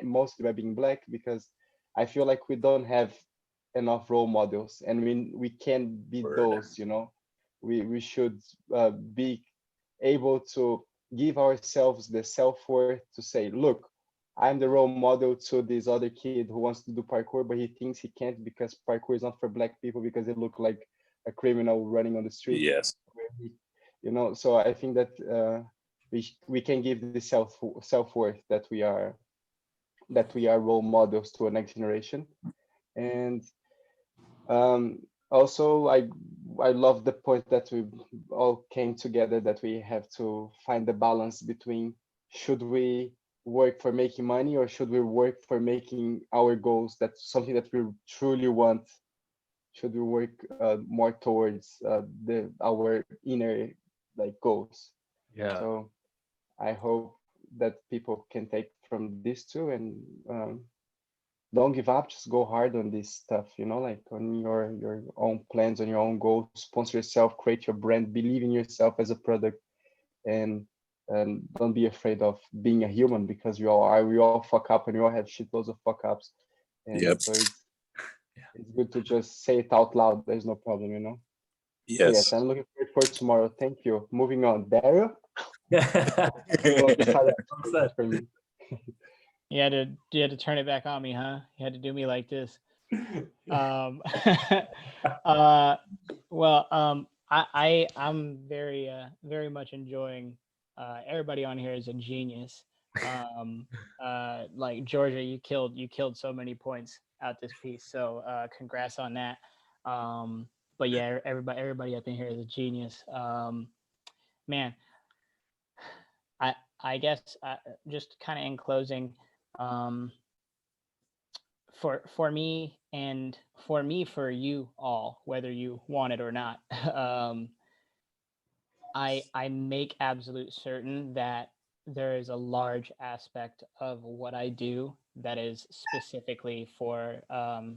Speaker 6: mostly by being Black, because I feel like we don't have enough role models, and we can be those, you know. We should be able to give ourselves the self-worth to say, look, I'm the role model to this other kid who wants to do parkour, but he thinks he can't because parkour is not for Black people because they look like a criminal running on the street.
Speaker 7: Yes.
Speaker 6: You know, so I think that we can give the self-worth that we are role models to a next generation. And also I love the point that we all came together, that we have to find the balance between, should we work for making money or should we work for making our goals, that's something that we truly want? Should we work more towards our inner like goals?
Speaker 1: Yeah.
Speaker 6: So I hope that people can take from this too, and don't give up, just go hard on this stuff, you know, like on your own plans, on your own goals, sponsor yourself, create your brand, believe in yourself as a product, and don't be afraid of being a human, because we all are, we all fuck up and we all have shitloads of fuck ups. And
Speaker 7: Yep.
Speaker 6: so it's good to just say it out loud, there's no problem, you know.
Speaker 7: Yes.
Speaker 6: So yes, I'm looking forward for tomorrow. Thank you. Moving on, Daryl. For me.
Speaker 4: You had to turn it back on me, huh? You had to do me like this. I'm very much enjoying. Everybody on here is a genius. Like Georgia, you killed so many points out this piece. So congrats on that. But yeah, everybody up in here is a genius. Man, I guess just kind of in closing, for me and for you all, whether you want it or not, I make absolute certain that there is a large aspect of what I do that is specifically for all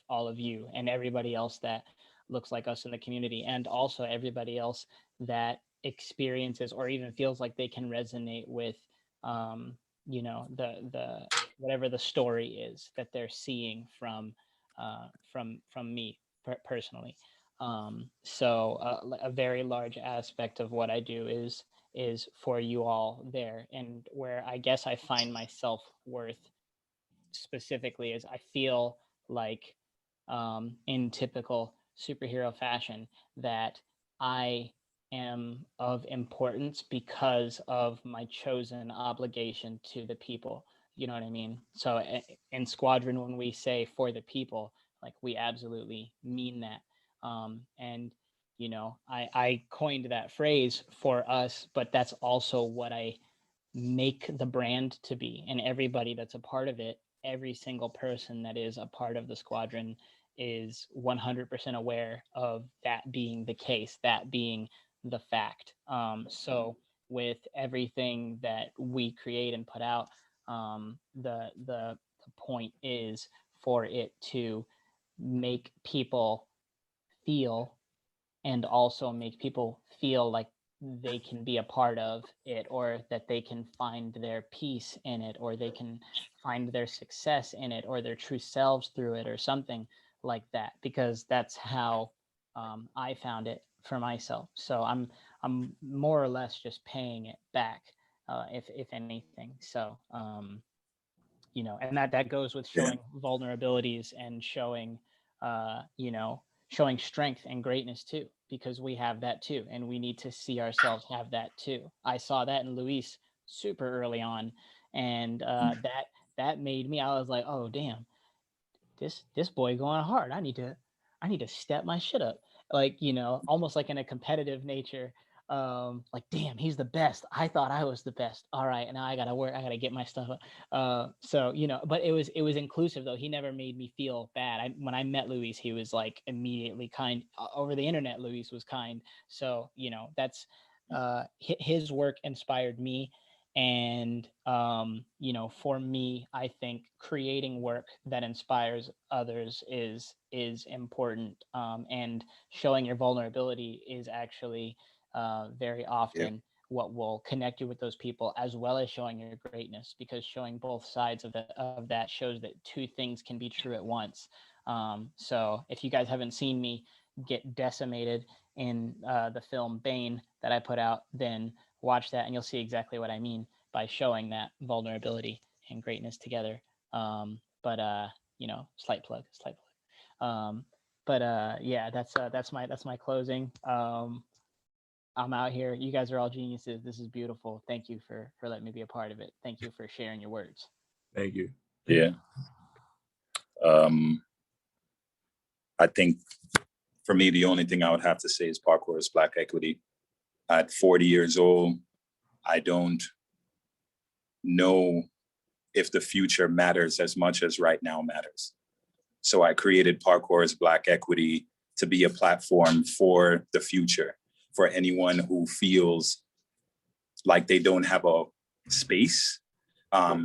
Speaker 4: of you and everybody else that looks like us in the community, and also everybody else that experiences or even feels like they can resonate with you know, the whatever the story is that they're seeing from me personally. So a very large aspect of what I do is for you all there, and where I guess I find my self-worth specifically is I feel like in typical superhero fashion that I am of importance because of my chosen obligation to the people. You know what I mean? So in Squadron, when we say for the people, like we absolutely mean that. And you know, I coined that phrase for us, but that's also what I make the brand to be. And everybody that's a part of it, every single person that is a part of the Squadron is 100% aware of that being the case, that being the fact. So with everything that we create and put out, the point is for it to make people feel, and also make people feel like they can be a part of it, or that they can find their peace in it, or they can find their success in it, or their true selves through it, or something like that, because that's how I found it for myself. So I'm more or less just paying it back, if anything. So you know, and that goes with showing vulnerabilities and showing you know, showing strength and greatness too, because we have that too, and we need to see ourselves have that too. I saw that in Luis super early on, and that made me, I was like, oh damn, this boy going hard. I need to step my shit up. Like, you know, almost like in a competitive nature. Like, damn, he's the best. I thought I was the best. All right, now I gotta work. I gotta get my stuff up. So you know, but it was inclusive though. He never made me feel bad. When I met Luis, he was like immediately kind. Over the internet, Luis was kind. So you know, that's his work inspired me. And you know, for me, I think creating work that inspires others is important, and showing your vulnerability is actually very often what will connect you with those people, as well as showing your greatness, because showing both sides of that shows that two things can be true at once. So if you guys haven't seen me get decimated in the film Bane that I put out, then watch that and you'll see exactly what I mean by showing that vulnerability and greatness together. You know, slight plug. Yeah, that's my closing. I'm out here. You guys are all geniuses. This is beautiful. Thank you for letting me be a part of it. Thank you for sharing your words.
Speaker 1: Thank you.
Speaker 7: Yeah. I think for me, the only thing I would have to say is parkour is Black equity. At 40 years old, I don't know if the future matters as much as right now matters. So I created Parkour as Black equity to be a platform for the future, for anyone who feels like they don't have a space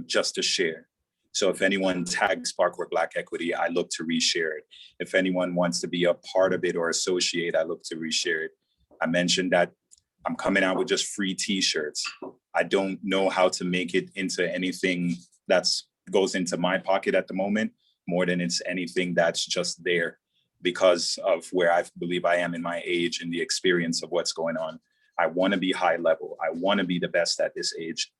Speaker 7: just to share. So if anyone tags Parkour Black equity, I look to reshare it. If anyone wants to be a part of it or associate, I look to reshare it. I mentioned that I'm coming out with just free t-shirts. I don't know how to make it into anything that's goes into my pocket at the moment, more than it's anything that's just there because of where I believe I am in my age and the experience of what's going on. I want to be high level. I want to be the best at this age.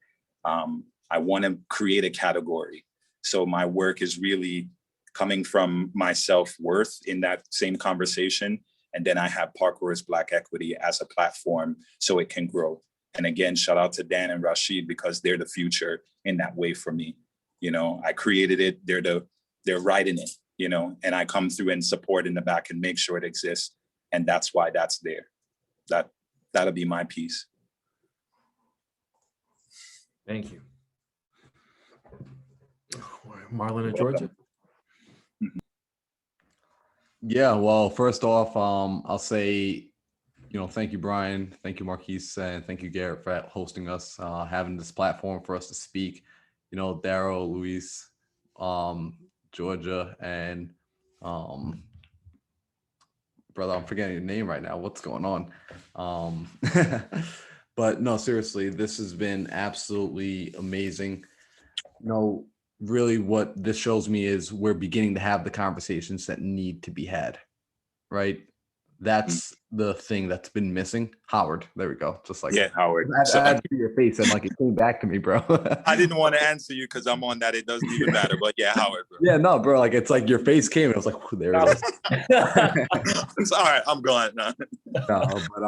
Speaker 7: I want to create a category. So my work is really coming from my self-worth in that same conversation. And then I have Parkour as Black equity as a platform so it can grow. And again, shout out to Dan and Rashid because they're the future in that way for me. You know, I created it, they're writing it, you know, and I come through and support in the back and make sure it exists. And that's why that's there. That'll be my piece.
Speaker 1: Thank you. Marlon and Georgia.
Speaker 3: Yeah, well, first off, I'll say, thank you, Brian. Thank you, Marquis, and thank you, Garrett, for hosting us, having this platform for us to speak. Daryl, Luis, Georgia, and brother, I'm forgetting your name right now. What's going on? But no, seriously, this has been absolutely amazing. Really what this shows me is we're beginning to have the conversations that need to be had, right? That's the thing that's been missing. Howard, there we go. Just like
Speaker 7: Howard.
Speaker 3: Add to your face and like it came back to me, bro.
Speaker 7: I didn't want to answer you because I'm on that. It doesn't even matter. But yeah, Howard, bro.
Speaker 3: Yeah, no, bro. Like it's like your face came and I was like, there it is.
Speaker 7: It's all right. I'm going now.
Speaker 3: No, but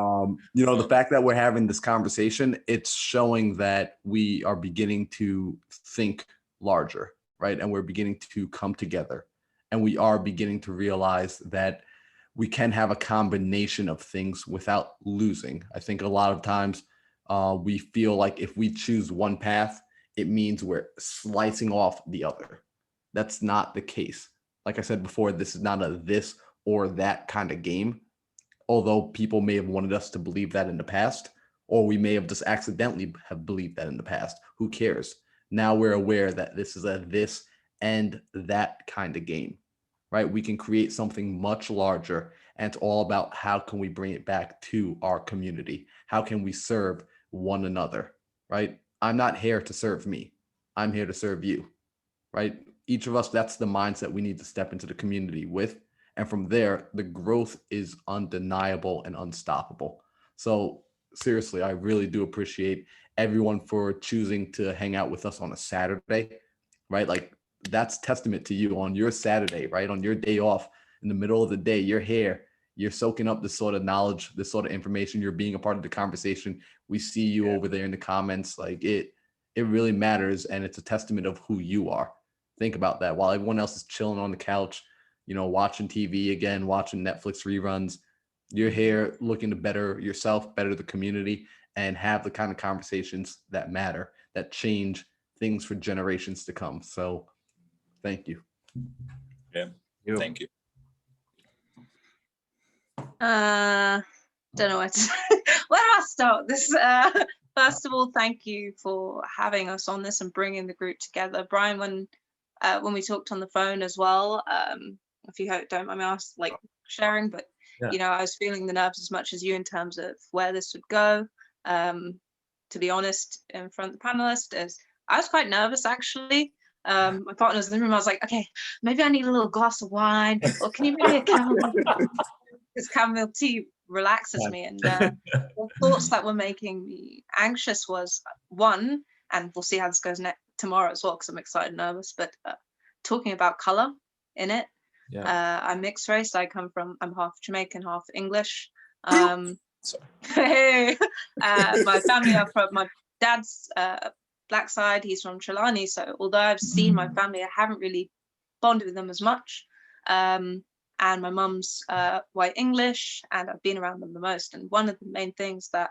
Speaker 3: the fact that we're having this conversation, it's showing that we are beginning to think larger, right? And we're beginning to come together, and we are beginning to realize that we can have a combination of things without losing. I think a lot of times we feel like if we choose one path, it means we're slicing off the other. That's not the case. Like I said before, this is not a this or that kind of game. Although people may have wanted us to believe that in the past, or we may have just accidentally have believed that in the past. Who cares? Now we're aware that this is a this and that kind of game, right? We can create something much larger, and it's all about how can we bring it back to our community? How can we serve one another, right? I'm not here to serve me. I'm here to serve you, right? Each of us, that's the mindset we need to step into the community with. And from there, the growth is undeniable and unstoppable. So seriously, I really do appreciate everyone for choosing to hang out with us on a Saturday, right? Like that's testament to you on your Saturday, right? On your day off in the middle of the day, you're here, you're soaking up this sort of knowledge, this sort of information, you're being a part of the conversation. We see you over there in the comments. Like it really matters. And it's a testament of who you are. Think about that. While everyone else is chilling on the couch, watching TV again, watching Netflix reruns, you're here looking to better yourself, better the community, and have the kind of conversations that matter, that change things for generations to come. So thank you.
Speaker 7: Yeah, thank you.
Speaker 5: Don't know where to where do I start this? First of all, thank you for having us on this and bringing the group together. Brian, when we talked on the phone as well, if you don't mind me asking, sharing, but I was feeling the nerves as much as you in terms of where this would go. To be honest, in front of the panelists, I was quite nervous actually. My partner was in the room. I was like, okay, maybe I need a little glass of wine, or can you bring me a chamomile? Because chamomile tea relaxes me. And the thoughts that were making me anxious was one, and we'll see how this goes tomorrow as well, because I'm excited and nervous, but talking about color in it.
Speaker 1: Yeah.
Speaker 5: I'm mixed race. I'm half Jamaican, half English.
Speaker 7: Sorry.
Speaker 5: My family are from, my dad's black side, he's from Trelawney, so although I've seen my family, I haven't really bonded with them as much. And my mum's white English, and I've been around them the most. And one of the main things that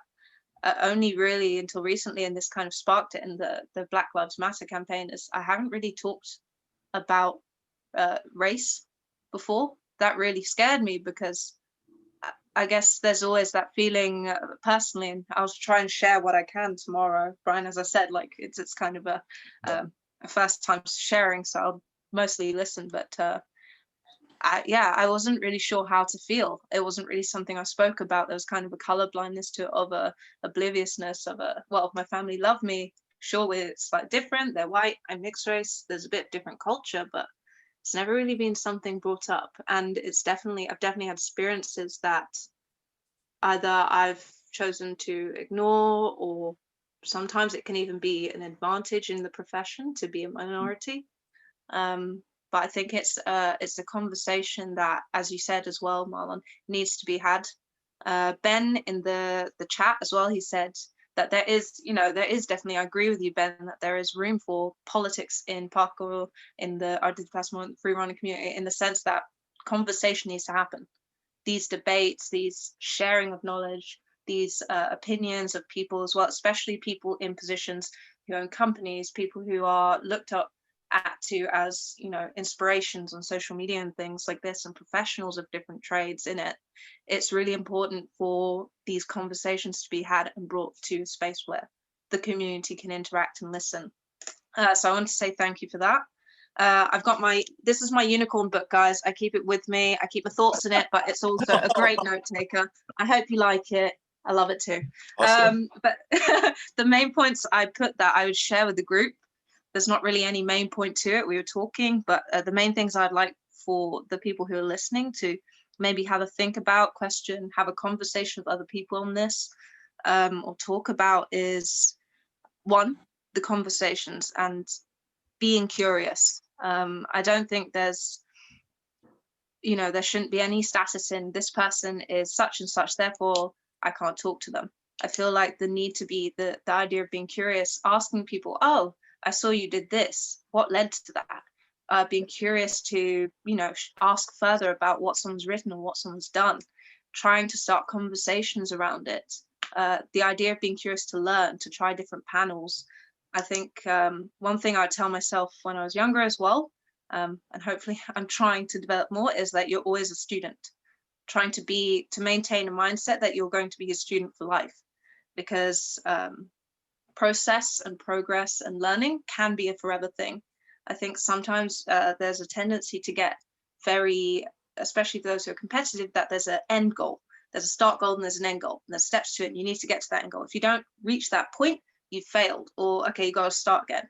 Speaker 5: only really until recently, and this kind of sparked it in the Black Lives Matter campaign, is I haven't really talked about race before. That really scared me, because I guess there's always that feeling personally, and I'll try and share what I can tomorrow, Brian. As I said, like it's kind of a first time sharing, so I'll mostly listen. But I wasn't really sure how to feel. It wasn't really something I spoke about. There was kind of a color blindness to it, of a obliviousness of my family love me. Sure, it's like different. They're white. I'm mixed race. There's a bit different culture, but it's never really been something brought up. And I've definitely had experiences that either I've chosen to ignore, or sometimes it can even be an advantage in the profession to be a minority. But I think it's a conversation that, as you said as well, Marlon, needs to be had. Ben in the chat as well, he said that there is definitely, I agree with you, Ben, that there is room for politics in parkour, in the artistic plasma free running community, in the sense that conversation needs to happen. These debates, these sharing of knowledge, these opinions of people as well, especially people in positions who own companies, people who are looked up to as, inspirations on social media and things like this, and professionals of different trades in it. It's really important for these conversations to be had and brought to a space where the community can interact and listen. So I want to say thank you for that. I've got this is my unicorn book, guys. I keep it with me. I keep my thoughts in it, but it's also a great note taker. I hope you like it. I love it too.
Speaker 7: Awesome.
Speaker 5: But the main points I put that I would share with the group, there's not really any main point to it. We were talking, but the main things I'd like for the people who are listening to maybe have a think about, question, have a conversation with other people on this, or talk about is, one, the conversations and being curious. I don't think there shouldn't be any status in this person is such and such, therefore I can't talk to them. I feel like the need to be the idea of being curious, asking people, oh, I saw you did this. What led to that? Being curious to, ask further about what someone's written or what someone's done, trying to start conversations around it. The idea of being curious to learn, to try different panels. I think one thing I would tell myself when I was younger as well, and hopefully I'm trying to develop more, is that you're always a student, trying to maintain a mindset that you're going to be a student for life, because process and progress and learning can be a forever thing. I think sometimes there's a tendency to get especially for those who are competitive, that there's an end goal. There's a start goal and there's an end goal, and there's steps to it, and you need to get to that end goal. If you don't reach that point, you've failed, or okay, you got to start again.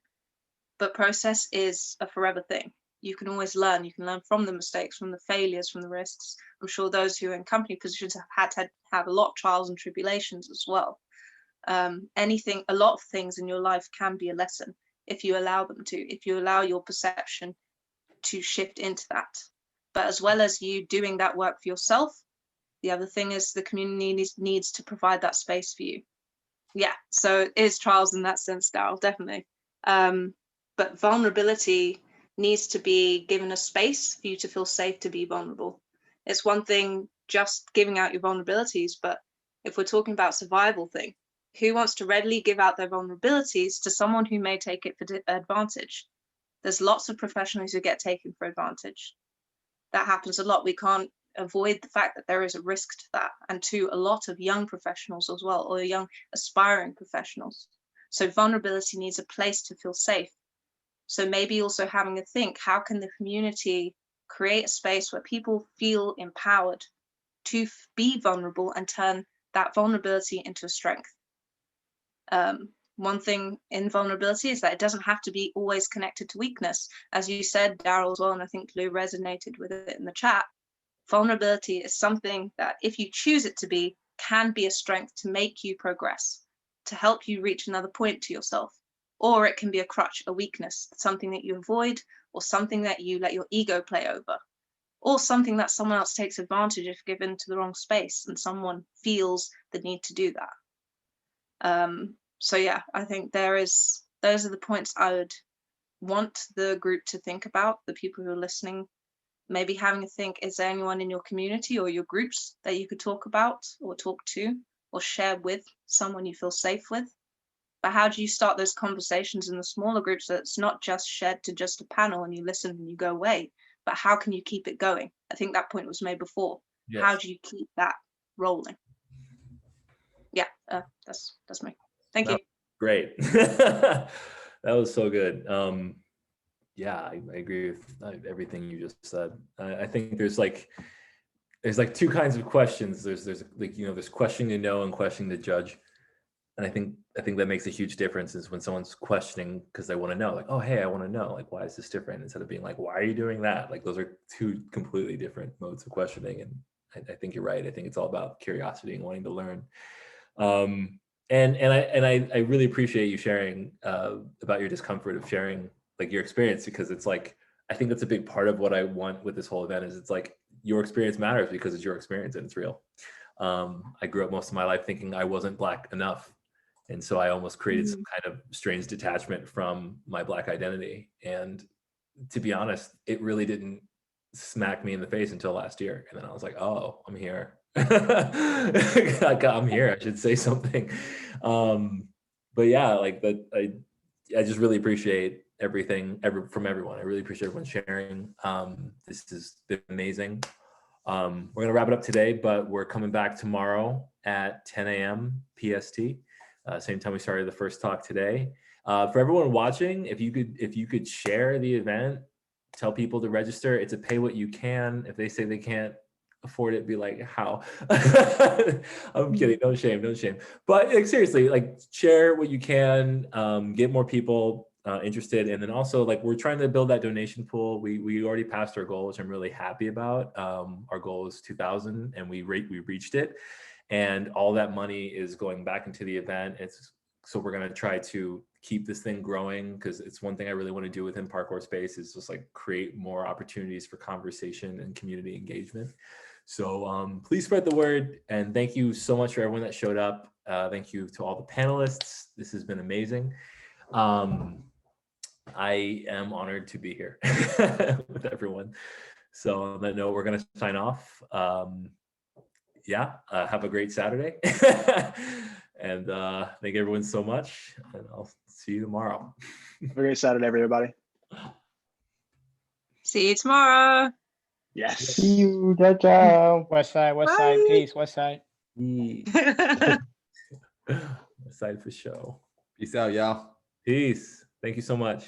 Speaker 5: But process is a forever thing. You can always learn. You can learn from the mistakes, from the failures, from the risks. I'm sure those who are in company positions have had to have a lot of trials and tribulations as well. A lot of things in your life can be a lesson if you allow them to, if you allow your perception to shift into that. But as well as you doing that work for yourself, the other thing is the community needs to provide that space for you. Yeah, so it is trials in that sense, Daryl, definitely. But vulnerability needs to be given a space for you to feel safe to be vulnerable. It's one thing just giving out your vulnerabilities, but if we're talking about survival thing, who wants to readily give out their vulnerabilities to someone who may take it for advantage? There's lots of professionals who get taken for advantage. That happens a lot. We can't avoid the fact that there is a risk to that, and to a lot of young professionals as well, or young aspiring professionals. So vulnerability needs a place to feel safe. So maybe also having a think, how can the community create a space where people feel empowered to be vulnerable and turn that vulnerability into a strength? one thing in vulnerability is that it doesn't have to be always connected to weakness. As you said, Daryl, as well, and I think Lou resonated with it in the chat, vulnerability is something that, if you choose it to be, can be a strength to make you progress, to help you reach another point to yourself. Or it can be a crutch, a weakness, something that you avoid, or something that you let your ego play over, or something that someone else takes advantage if given to the wrong space and someone feels the need to do that. So yeah, I think those are the points I would want the group to think about, the people who are listening, maybe having a think, is there anyone in your community or your groups that you could talk about or talk to or share with, someone you feel safe with? But how do you start those conversations in the smaller groups so it's not just shared to just a panel and you listen and you go away, but how can you keep it going? I think that point was made before. Yes. How do you keep that rolling? Yeah, that's me. Thank you.
Speaker 1: Great. That was so good. Yeah, I agree with everything you just said. I think there's like two kinds of questions. There's like, there's questioning to know and questioning to judge. And I think that makes a huge difference is when someone's questioning because they want to know, like, oh, hey, I want to know, like, why is this different? Instead of being like, why are you doing that? Like, those are two completely different modes of questioning. And I think you're right. I think it's all about curiosity and wanting to learn. And I really appreciate you sharing about your discomfort of sharing like your experience, because it's like, I think that's a big part of what I want with this whole event is it's like your experience matters because it's your experience and it's real. I grew up most of my life thinking I wasn't Black enough. And so I almost created some kind of strange detachment from my Black identity. And to be honest, it really didn't smack me in the face until last year. And then I was like, oh, I'm here. I'm here. I should say something. But yeah, like that. I just really appreciate everything from everyone. I really appreciate everyone sharing. This has been amazing. We're gonna wrap it up today, but we're coming back tomorrow at 10 a.m. PST. Same time we started the first talk today. For everyone watching, if you could share the event, tell people to register. It's a pay what you can. If they say they can't afford it, be like, how? I'm kidding. No shame. But like, seriously, like share what you can, get more people interested. And then also like we're trying to build that donation pool. We already passed our goal, which I'm really happy about. Our goal is 2,000 and we reached it. And all that money is going back into the event. So we're going to try to keep this thing growing because it's one thing I really want to do within Parkour Space is just like create more opportunities for conversation and community engagement. So please spread the word. And thank you so much for everyone that showed up. Thank you to all the panelists. This has been amazing. I am honored to be here with everyone. So on that note, we're going to sign off. Have a great Saturday. And thank everyone so much. And I'll see you tomorrow.
Speaker 2: Have a great Saturday, everybody.
Speaker 5: See you tomorrow.
Speaker 2: Yes.
Speaker 6: See you. Ciao.
Speaker 4: West side, peace, west side.
Speaker 1: West side for show.
Speaker 3: Peace out, y'all.
Speaker 1: Peace. Thank you so much.